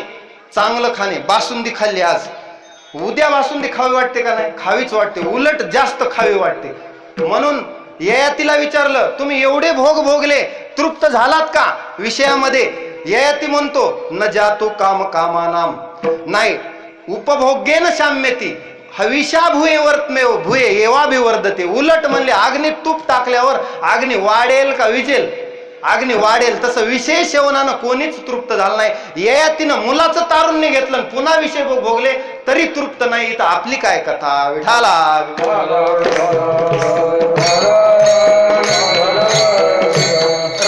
चांगलं खाणे. बासुंदी खाल्ली आज, उद्या बासुंदी खावी वाटते का नाही? खावीच वाटते, उलट जास्त खावी वाटते. म्हणून ययातीला विचारलं, तुम्ही एवढे भोग भोगले, तृप्त झालात का विषयामध्ये? ययाती म्हणतो, न जातो काम कामानाम, नाही उपभोग्येन शाम्यती हविषा भुये वर्तमेव भुये एवाभिवर्धते. उलट म्हणले, अग्नी तूप टाकल्यावर अग्नी वाढेल का विजेल? अग्नी वाढेल. तसं विषय सेवनानं कोणीच तृप्त झालं नाही. ययातीनं मुलाचं तारुण्य घेतलं, पुन्हा विषय भोगले तरी तृप्त नाही. तर आपली काय कथा. विठाला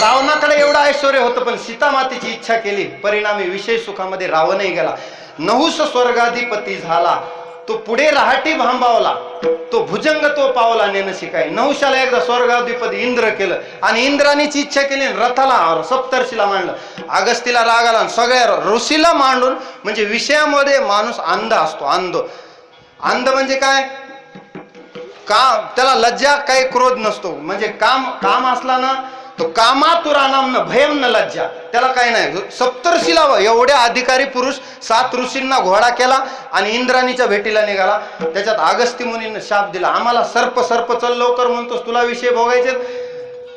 रावणाकडे एवढं ऐश्वर्य होतं, पण सीता मातेची इच्छा केली, परिणामी विषय सुखामध्ये रावणही गेला. नहुष स्वर्गाधिपती झाला, तो पुढे रहाटी भांबावला, तो भुजंग तो पावला नेणं शिकाय. नहुषाला एकदा स्वर्गाधिपती इंद्र केलं आणि इंद्राणीची इच्छा केली, रथाला सप्तर्षीला मांडलं. अगस्तीला राग आला आणि सगळ्या ऋषीला मांडून. म्हणजे विषयामध्ये माणूस अंध असतो. अंध म्हणजे काय? काम, त्याला लज्जा काही क्रोध नसतो. म्हणजे काम असला ना, तो कामातुरानाम न भयम न लज्जा, त्याला काही नाही. सप्तर्षीला एवढ्या अधिकारी पुरुष 7 ऋषींना घोडा केला आणि इंद्राणीच्या भेटीला निघाला. त्याच्यात अगस्ती मुनींना शाप दिला, आम्हाला सर्प चल लवकर म्हणतोस, तुला विषय भोगायचे,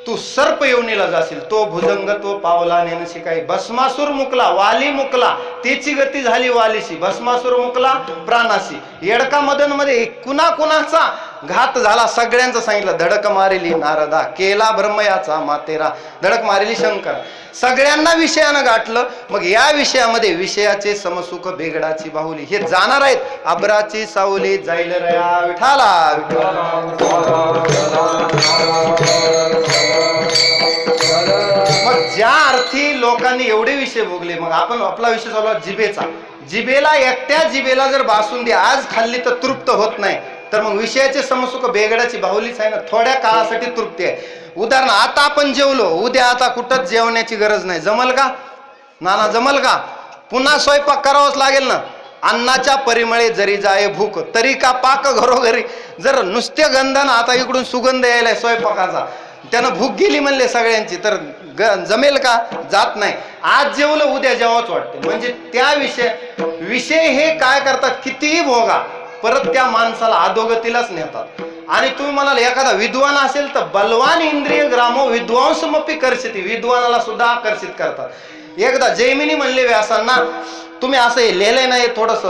तू सर्प योनीला जाशील. तो भुजंग तो पावला नेणं शिकाय. भस्मासूर मुकला, वाली मुकला, त्याची गती झाली वालीशी. भस्मासूर मुकला प्राणाशी. येडका मदन मध्ये कुणाचा घात झाला सगळ्यांचं सांगितलं. धडक मारेली नारदा, केला ब्रह्मयाचा मातेरा, धडक मारेली शंकर. सगळ्यांना विषयानं गाठलं. मग या विषयामध्ये विषयाचे समसुख बेगडाची बाहुली हे जाणार आहेत. अबराची सावली जाईल रया विठाला. मग ज्या अर्थी लोकांनी एवढे विषय भोगले, मग आपण आपला विषय चालू जिभेचा. जिभेला, एकट्या जिभेला जर बासुंदी आज खाल्ली तर तृप्त होत नाही, तर मग विषयाचे समसुख बेगडाची बाहुलीच आहे ना, थोड्या काळासाठी तृप्ती आहे. उदाहरण, आता आपण जेवलो, उद्या आता कुठंच जेवण्याची गरज नाही. जमल का नाना, जमल का? पुन्हा स्वयंपाक करावाच लागेल ना. अन्नाच्या परिमळे जरी जाय भूक, तरी का पाक घरोघरी. जर नुसते गंधन, आता इकडून सुगंध यायलाय स्वयंपाकाचा, त्यानं भूक गेली म्हणले सगळ्यांची, तर जमेल का? जात नाही. आज जेवलं उद्या जेवाच वाटते. म्हणजे त्या विषय हे काय करतात, कितीही भोगा, परत त्या माणसाला अधोगतीलाच नेतात. आणि तुम्ही म्हणाल एखादा विद्वान असेल तर बलवान इंद्रिय ग्रामो विद्वांसमपी कर्षती, विद्वानाला सुद्धा आकर्षित करतात. एकदा जैमिनी म्हणले व्यासांना, तुम्ही असं लिहिलंय नाही, थोडस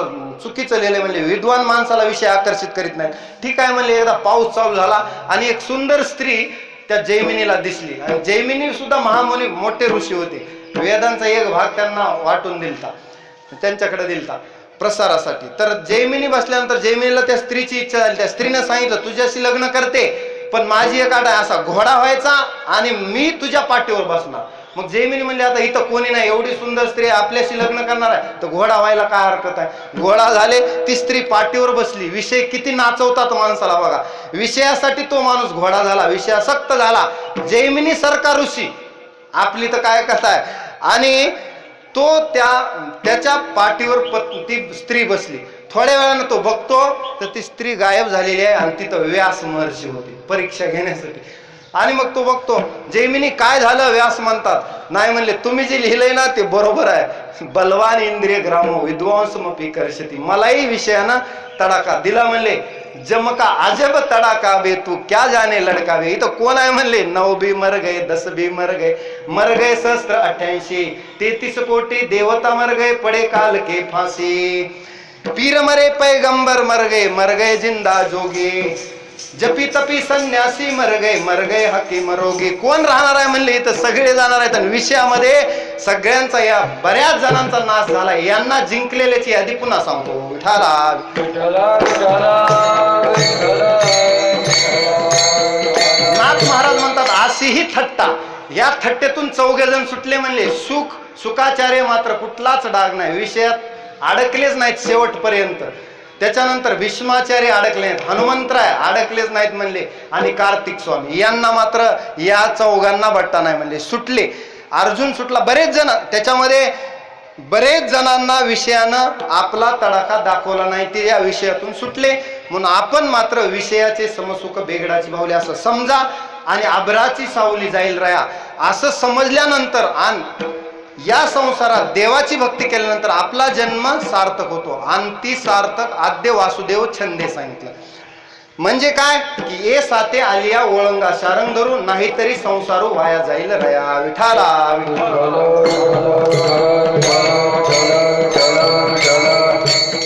चुकीचं लिहिलंय. म्हणले विद्वान माणसाला विषय आकर्षित करीत नाही. ठीक आहे म्हणले. एकदा पाऊस चालू झाला आणि एक सुंदर स्त्री त्या जैमिनीला दिसली. आणि जैमिनी सुद्धा महामुनी मोठे ऋषी होते. वेदांचा एक भाग त्यांना वाटून दिलता, त्यांच्याकडे दिलता प्रसारासाठी. तर जैमिनी बसल्यानंतर जैमिनीला त्या स्त्रीची इच्छा झाली. त्या स्त्रीने सांगितलं, तुझ्याशी लग्न करते, पण माझी एक अट आहे, असा घोडा व्हायचा आणि मी तुझ्या पाठीवर बसणार. मग जैमिनी म्हणले, आता इथं कोणी नाही, एवढी सुंदर स्त्री आपल्याशी लग्न करणार आहे, तर घोडा व्हायला काय हरकत आहे. घोडा झाले, ती स्त्री पाठीवर बसली. विषय किती नाचवतात माणसाला बघा. विषयासाठी तो माणूस घोडा झाला, विषयासक्त झाला. जैमिनी सारखा ऋषी, आपली तर काय कथा आहे. आणि तो त्याच्या पाठीवर ती स्त्री बसली. थोड्या वेळानं तो बघतो तर ती स्त्री गायब झालेली आहे आणि तिथं व्यास महर्षी होती परीक्षा घेण्यासाठी. आणि मग तो बघतो, जैमिनी काय झालं? व्यास म्हणतात, नाही म्हणले, तुम्ही जे लिहिलंय ना ते बरोबर आहे. बलवान इंद्रिय ग्रामो विद्वांसमपी कर्षती, मलाही विषयानं तडाखा दिला. म्हणले, जमका अजब तडाका बे, तू क्या जाने लडका बे. इथं कोण आहे म्हणले? 9 भी मर गए, 10 भी मर गए सहस्त्र 88, 33 कोटी देवता मर गए, पड़े काल के फांसी. पीर मरे पैगंबर मर गए जिंदा जोगे, जपी तपी संन्यासी मर गए हकी मरोगे. कोण राहणार आहे म्हणले? इथं सगळे जाणार आहेत. आणि विषयामध्ये सगळ्यांचा, या बऱ्याच जणांचा नाश झाला. यांना जिंकलेल्याची यादी पुन्हा सांगतो. विठाला नाथ महाराज म्हणतात, अशीही थट्टा, या थट्टेतून 4 जण सुटले म्हणले. सुखाचार्य मात्र कुठलाच डाग नाही, विषयात अडकलेच नाहीत शेवटपर्यंत. त्याच्यानंतर भीष्माचार्य अडकले नाहीत, हनुमंतराय अडकलेच नाहीत म्हणले, आणि कार्तिक स्वामी यांना मात्र या 4 बट्टा नाही म्हणले, सुटले. अर्जुन सुटला. बरेच जण, त्याच्यामध्ये बरेच जणांना विषयानं आपला तडाखा दाखवला नाही, ते या विषयातून सुटले. म्हणून आपण मात्र विषयाचे समसुख बेगडाची बाहुली असं समजा, आणि अबराची सावली जाईल रया असं समजल्यानंतर, आणि या संसारात देवाची भक्ती केल्यानंतर आपला जन्म सार्थक होतो. आणि ती सार्थक आद्य वासुदेव छंदे सांगितलं. म्हणजे काय की ए साते आलिया ओळंगा शारंग धरू, नाहीतरी संसारू वाया जाईल रया. विठाला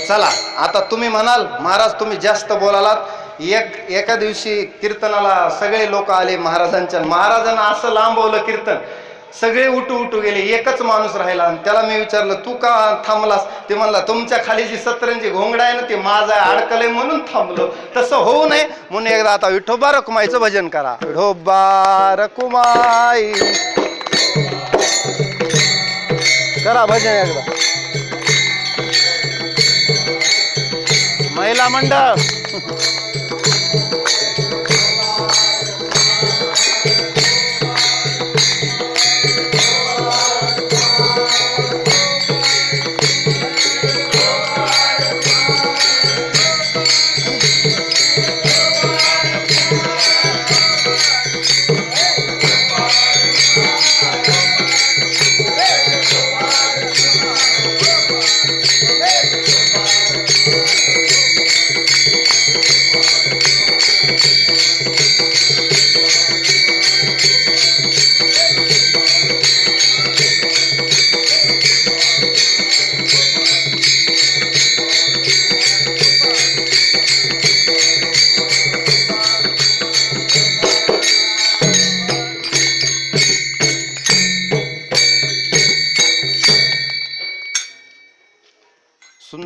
चला, आता तुम्ही म्हणाल महाराज तुम्ही जास्त बोलालात. एका दिवशी कीर्तनाला सगळे लोक आले महाराजांच्या. महाराजांना असं लांबवलं कीर्तन, सगळे उठू गेले, एकच माणूस राहिला. आणि त्याला मी विचारलं, तू का थांबलास? ते म्हणला, तुमच्या खाली जी सतरंजी घोंगडा आहे ना, ते माझं अडकलंय म्हणून थांबलो. तसं होऊ नये म्हणून एकदा आता विठोबा रखुमाईचं भजन करा. विठोबा रखुमाई करा भजन एकदा. महिला मंडळ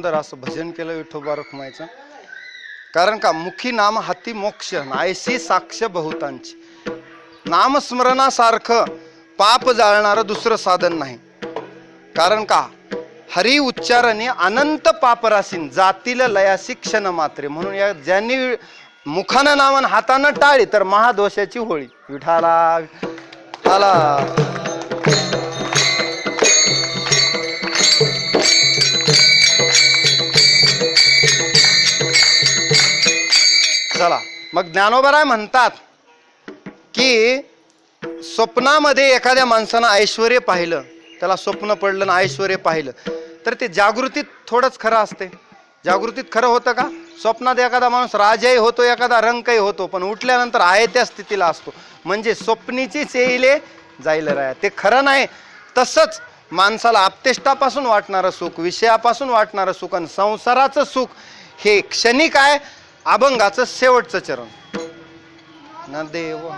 सुंदर असं भजन केलं विठोबा रखुमाईचं. कारण का मुखी नाम हाती मोक्ष नायसी साक्ष बहुतांची. नामस्मरणासारखं पाप जाळणारं दुसरं साधन नाही. कारण का हरी उच्चारणे अनंत पापरासीन जातील लयासी क्षण मात्रे. म्हणून या ज्यांनी मुखानं नामन हातानं टाळी तर महादोषाची होळी. विठाला विठाला. चला मग ज्ञानोबराय म्हणतात की स्वप्नामध्ये एखाद्या माणसानं ऐश्वर्य पाहिलं, त्याला स्वप्न पडलं ना ऐश्वर्य पाहिलं तर ते जागृतीत थोडंच खरं असते. जागृतीत खरं होतं का? स्वप्नात एखादा माणूस राजाही होतो, एखादा रंकही होतो, पण उठल्यानंतर आहे त्या स्थितीला असतो. म्हणजे स्वप्नीचीच येईले जाईल राया, ते खरं नाही. तसंच माणसाला आपतेष्टापासून वाटणारं सुख, विषयापासून वाटणारं सुख आणि संसाराचं सुख हे क्षणिक आहे. अभंगाचं शेवटचं चरण न देव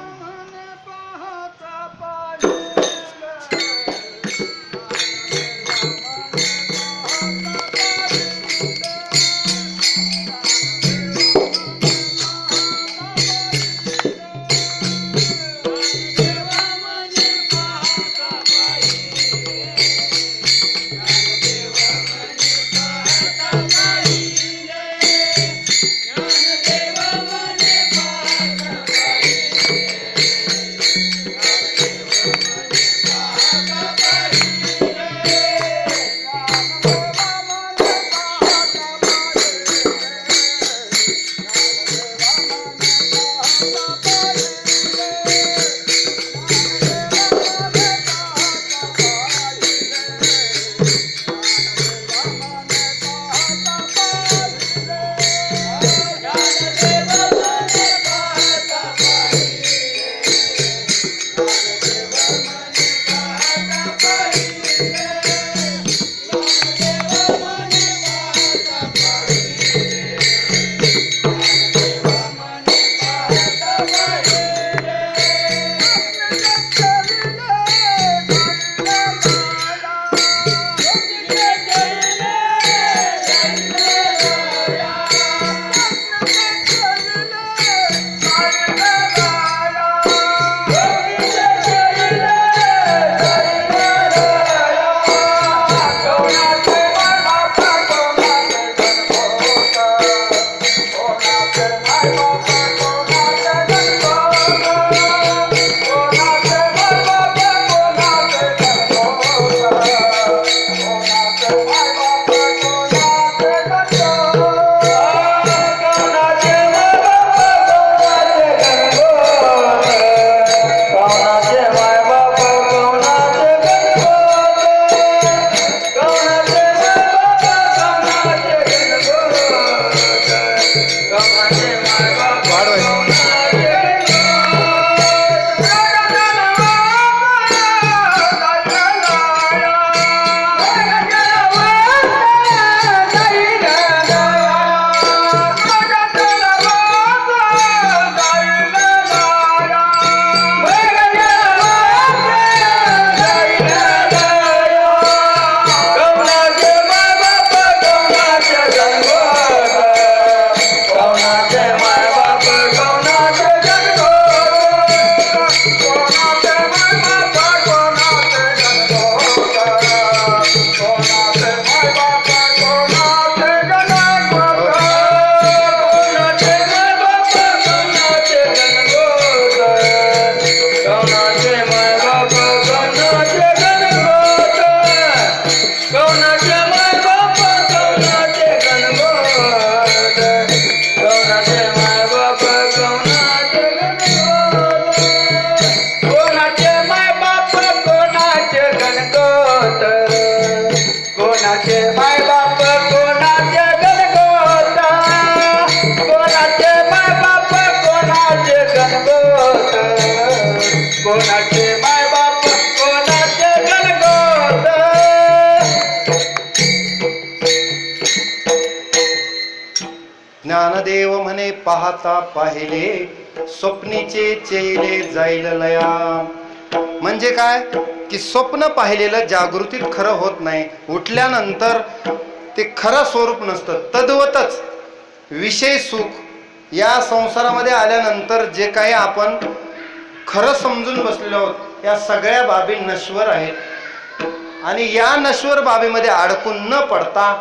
ज्ञानदेव म्हणे पाहता पाहिले स्वप्नीचे चेले जाईल लया. म्हणजे काय की स्वप्न पाहिलेलं जागृतीत खरं होत नाही. उठल्यानंतर ते खरं स्वरूप नसतं. तद्वतच विषय सुख या संसारामध्ये आल्यानंतर जे काही आपण खरं समजून बसलेलो आहोत या सगळ्या बाबी नश्वर आहेत. आणि या नश्वर बाबीमध्ये अडकून न पडता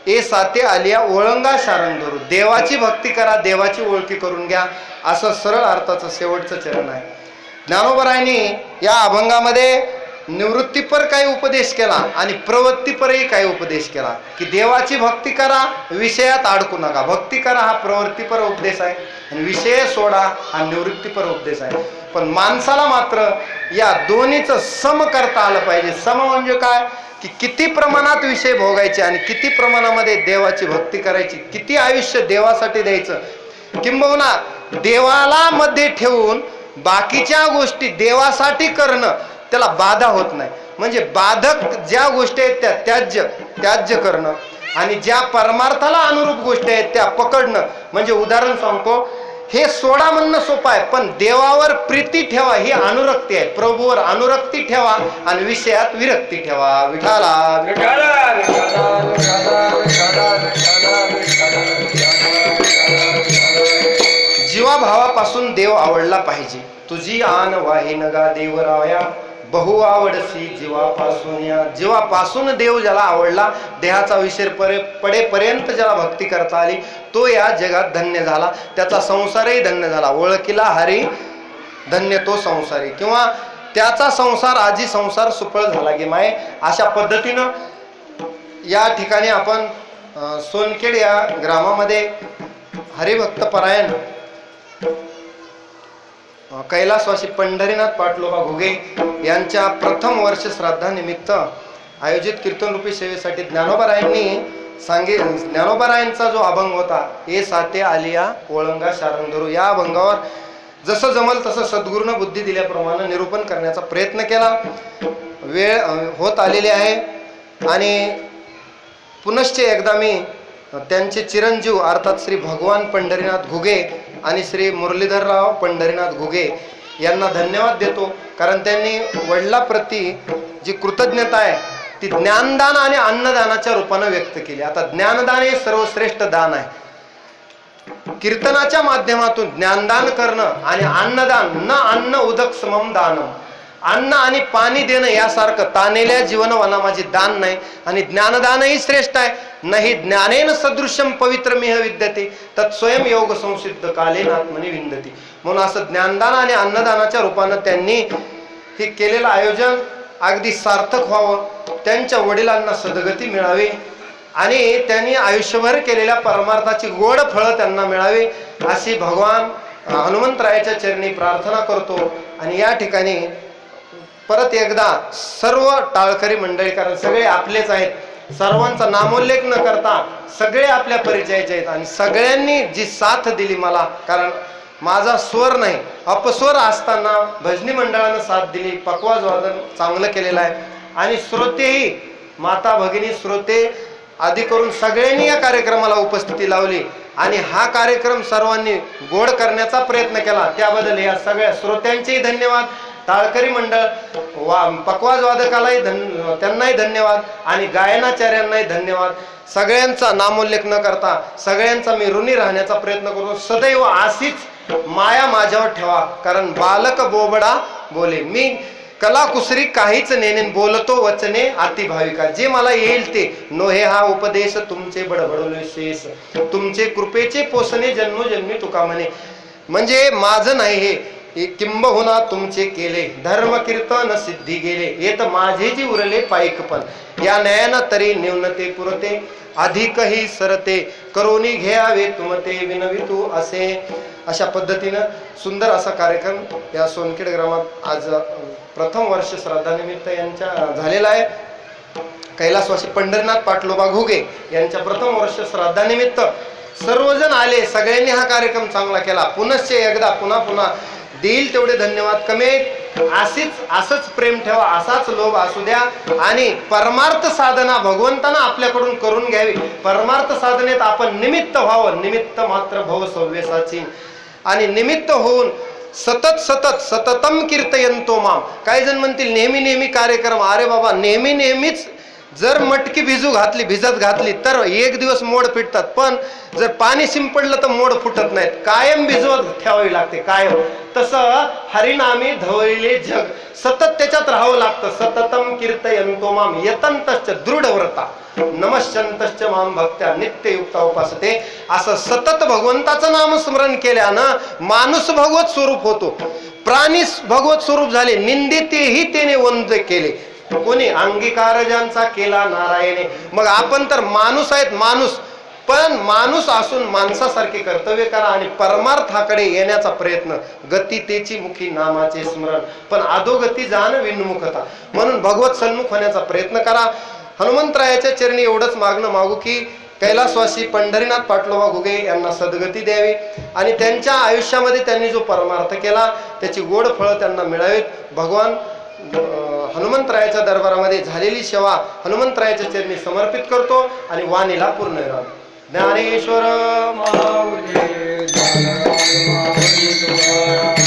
ए साते आलिया ओळंगा शारण धरू, देवाची भक्ती करा, देवाची ओळखी करून घ्या, असं सरळ अर्थाचं शेवटचं चरण आहे. ज्ञानोबरायांनी या अभंगामध्ये निवृत्तीपर काही उपदेश केला आणि प्रवृत्तीपरही काही उपदेश केला की देवाची भक्ती करा, विषयात अडकू नका. भक्ती करा हा प्रवृत्तीपर उपदेश आहे आणि विषय सोडा हा निवृत्तीपर उपदेश आहे. पण माणसाला मात्र या दोन्हीचं सम करता आलं पाहिजे. सम म्हणजे काय की किती प्रमाणात विषय भोगायचे आणि किती प्रमाणामध्ये देवाची भक्ती करायची, किती आयुष्य देवासाठी द्यायचं, किंबहुना देवाला मध्ये ठेवून बाकीच्या गोष्टी देवासाठी करणं त्याला बाधा होत नाही. म्हणजे बाधक ज्या गोष्टी आहेत त्या त्याज्य करणं आणि ज्या परमार्थाला अनुरूप गोष्टी आहेत त्या पकडणं. म्हणजे उदाहरण सांगतो, हे सोडा म्हणणं सोपं आहे, पण देवावर प्रीती ठेवा ही अनुरक्ती आहे. प्रभूवर अनुरक्ती ठेवा आणि विषयात विरक्ती ठेवा. विठाला जीवाभावापासून देव आवडला पाहिजे. तुझी आन वाही नगा देवराया, बहु आवडसी जीवापासून या. जीवापासून देव ज्याला आवडला, देहाचा विसर पडेपर्यंत ज्याला भक्ती करता आली, तो या जगात धन्य झाला, त्याचा संसारही धन्य झाला. ओळखीला हरी धन्य तो संसारी, किंवा त्याचा संसार आजी संसार सुफळ झाला गे माये. अशा पद्धतीनं या ठिकाणी आपण सोनखेड या ग्रामामध्ये हरिभक्त परायण कैलासवासी पंढरीनाथ पाटलोबा घुगे यांच्या प्रथम वर्ष श्राद्धानिमित्त आयोजित कीर्तनरूपी सेवेसाठी ज्ञानोबरायांचा जो अभंग होता, ए साते आलिया ओळंगा शारण धरू, या अभंगावर जसं जमल तसं सद्गुरूनं बुद्धी दिल्याप्रमाणे निरूपण करण्याचा प्रयत्न केला. वेळ होत आलेली आहे आणि पुनश्च एकदा मी त्यांचे चिरंजीव अर्थात श्री भगवान पंढरीनाथ घुगे आणि श्री मुरलीधरराव पंढरीनाथ घुगे यांना धन्यवाद देतो. कारण त्यांनी वडिलाप्रती जी कृतज्ञता आहे ती ज्ञानदान आणि अन्नदानाच्या रूपानं व्यक्त केली. आता ज्ञानदान हे सर्वश्रेष्ठ दान आहे. कीर्तनाच्या माध्यमातून ज्ञानदान करणं आणि अन्नदान, न अन्न उदक समम दानम, अन्न आणि पाणी देणं यासारखं तानेल्या जीवनवना माझी दान नाही. आणि ज्ञानदानही श्रेष्ठ आहे. नाही ज्ञानेन सदृश्यम पवित्रमिह विद्यते तत् स्वयं योग संसिद्ध कालेन आत्मनि विंदती. म्हणून असं ज्ञानदान आणि अन्नदानाच्या रूपानं त्यांनी हे केलेलं आयोजन अगदी सार्थक व्हावं, त्यांच्या वडिलांना सद्गती मिळावी आणि त्यांनी आयुष्यभर केलेल्या परमार्थाची गोड फळं त्यांना मिळावी अशी भगवान हनुमंतरायाच्या चरणी प्रार्थना करतो. आणि या ठिकाणी परत एकदा सर्व टाळकरी मंडळी, कारण सगळे आपलेच आहेत, सर्वांचा नामोल्लेख न करता सगळे आपल्या परिचयाचे आहेत आणि सगळ्यांनी जी साथ दिली मला, कारण माझा स्वर नाही अपस्वर असताना भजनी मंडळानं साथ दिली, पकवाज वादन चांगलं केलेलं आहे आणि श्रोतेही, माता भगिनी श्रोते आदी करून सगळ्यांनी या कार्यक्रमाला उपस्थिती लावली आणि हा कार्यक्रम सर्वांनी गोड करण्याचा प्रयत्न केला. त्याबद्दल या सगळ्या श्रोत्यांचेही धन्यवाद. टाळकरी मंडळ पकवाज वादकालाही त्यांनाही धन्यवाद आणि गायनाचार्यांनाही धन्यवाद. सगळ्यांचा नामोल्लेख न करता सगळ्यांचा मी ऋणी राहण्याचा प्रयत्न करतो. सदैव अशीच माया माझ्यावर ठेवा, कारण बालक बोबडा बोले, मी कला कुसरी काहीच नेनेन, बोलतो वचने अति भाविका, जे मला येईल ते नोहे हा उपदेश तुमचे बडबडले शेष, तुमचे कृपेचे पोसणे जन्मोजन्मी तुका म्हणे. म्हणजे माझं नाही हे किंबहुना तुमचे केले, धर्म कीर्तन सिद्धी गेले, येत माझे जी उरले पाईकपण, या न्यायानं तरी न्यूनते पुरते अधिकही सरते, करोनी घ्यावे तुमते विनवितू असे. अशा पद्धतीनं सुंदर असा कार्यक्रम या सोनखेड ग्रामात आज प्रथम वर्ष श्राद्धानिमित्त यांच्या झालेला आहे. कैलासवासी पंढरीनाथ पाटलोबा घुगे यांच्या प्रथम वर्ष श्राद्धानिमित्त सर्वजण आले, सगळ्यांनी हा कार्यक्रम चांगला केला. पुनश्च एकदा पुन्हा देईल तेवढे धन्यवाद कमी. असंच प्रेम ठेवा, असाच लोभ असू द्या आणि परमार्थ साधना भगवंतानं आपल्याकडून करून घ्यावी. परमार्थ साधनेत आपण निमित्त व्हावं, निमित्त मात्र भव सव्यसाची, आणि निमित्त होऊन सततम कीर्तयंतो माम. काही जण म्हणतील नेहमी कार्यक्रम, अरे बाबा नेहमीच जर मटकी भिजत घातली तर एक दिवस मोड पिटतात, पण जर पाणी शिंपडलं तर मोड फुटत नाहीत, कायम भिजवत ठेवावी लागते कायम. तसं हरिनामी धवले जग, सतत त्याच्यात राहावं लागतं. सततम कीर्तयन्तो माम यतंतश्च दृढ व्रता नमश्चंतश्च माम भक्त्या नित्ययुक्ता उपासते. असं सतत भगवंताचं नामस्मरण केल्यानं माणूस भगवत स्वरूप होतो, प्राणी भगवत स्वरूप झाले. निंदितेही त्याने वंद केले, कोणी अंगीकार ज्यांचा केला नारायणे. मग आपण तर माणूस आहेत, माणूस, पण माणूस असून माणसासारखे कर्तव्य करा आणि परमार्थाकडे येण्याचा प्रयत्न. गती तेची मुखी नामाचे स्मरण, पण अधोगती जाण विन्मुखता. म्हणून भगवत सन्मुख होण्याचा प्रयत्न करा. हनुमंतरायाच्या चरणी एवढंच मागणं मागू की कैलासवासी पंढरीनाथ पाटलोबा घुगे यांना सद्गती द्यावी आणि त्यांच्या आयुष्यामध्ये त्यांनी जो परमार्थ केला त्याची गोड फळं त्यांना मिळावीत. भगवान हनुमंतरायाच्या दरबारामध्ये झालेली सेवा हनुमंतरायाच्या चरणी समर्पित करतो आणि वाणीला पूर्ण विराम. ज्ञानेश्वर माऊली, ज्ञानराज माऊली तुकाराम.